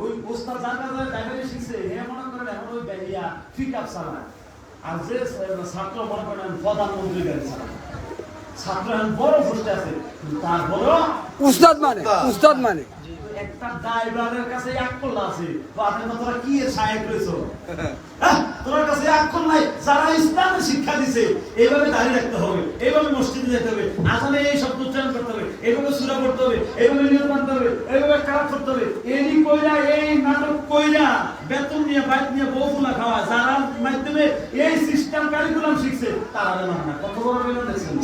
ওই ওস্তাদ যার কাছে ড্রাইভারি শিখছে, হে মনে করেন এখন ওই ব্যাগিয়া পিকআপ চালায়, আর যে ছাত্র মনে করেন প্রধানমন্ত্রী গাড়ি চালায়। ছাত্র এখন বড় পোস্টে আছে, তারপরও উস্তাদ মানে একটা ড্রাইভারের কাছে আকল আছে, তো আপনি তো তোরা কি সাহেব রয়েছো, তোর কাছে আকল নাই। যারা ইসলামের শিক্ষা দিছে, এইভাবে দাঁড়িয়ে রাখতে হবে, এইভাবে মসজিদে যেতে হবে, আজানে এই শব্দ উচ্চারণ করতে হবে, এইভাবে সূরা পড়তে হবে, এইভাবে নিয়ত মানতে হবে, এইভাবে কাজ করতে হবে। এই কইরা এই নাটক কইরা বেতন নিয়ে বাইক নিয়ে বউ ফুলা খাওয়া, যারা মাধ্যমে এই সিস্টেম কারিকুলাম শিখছে, তারা মানে না কত বড় বেতন দেখছেন।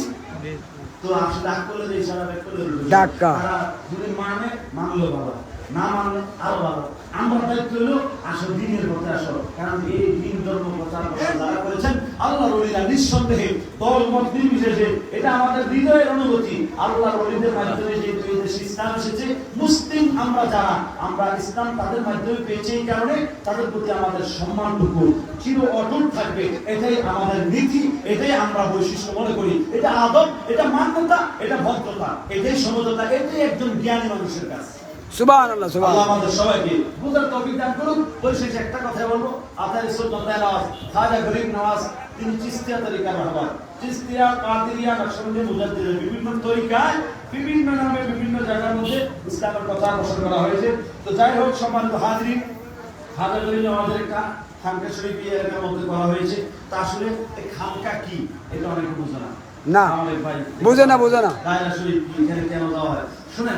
তো আসলে আকলের ইশারা ব্যাক করে ডাক্কা তারা যদি মানে মানলো ভালো, না মানলে আরো ভালো। আমার দায়িত্ব হলো আসো দিনের পথে আসো, কারণ এই দিন ধর্ম প্রচার যারা করেছেন আল্লাহর ওলিরা নিঃসন্দেহে দল মত নির্বিশেষে, এটা আমাদের হৃদয়ের অনুভূতি। আল্লাহর ওলিদের মাধ্যমে যে দেশে ইসলাম এসেছে, মুসলিম আমরা যারা, আমরা ইসলাম তাদের মাধ্যমে পেয়েছি, এই কারণে তাদের প্রতি আমাদের সম্মানটুকু চির অটুট থাকবে। এটাই আমাদের নীতি, এটাই আমরা বৈশিষ্ট্য মনে করি। এটা আদব, এটা মান্যতা, এটা ভদ্রতা, এটাই সমঝোতা, এটাই একজন জ্ঞানী মানুষের কাজ। সুবহানাল্লাহ, আল্লাহ সুবহানাল্লাহ। আমাদের সবাইকে বুঝার তৌফিক দান করুন। পরিশেষে একটা কথা বলবো, আপনার সুন্নত নওয়াজ খাজা গরিব নওয়াজ, তিনি চিশতিয়া তরিকার রাহবার, চিশতিয়া, কাদেরিয়া, নকশবন্দি, মুজাদ্দিদের বিভিন্ন তরিকায় বিভিন্ন নামে বিভিন্ন জায়গার মধ্যে ইসলামের কথা প্রচার করা হয়েছে। তো যাই হোক, সম্মানিত হাজরিন, খাজা গরিব নওয়াজের একটা খানকা শরীফ এলাকার মধ্যে করা হয়েছে। তা আসলে এই খানকা কি, এটা অনেকে বুঝে না। না, আমাদের ভাই বুঝে না। দায়রা শরীফ কি, এখানে কেন দেওয়া হয় শুনেন।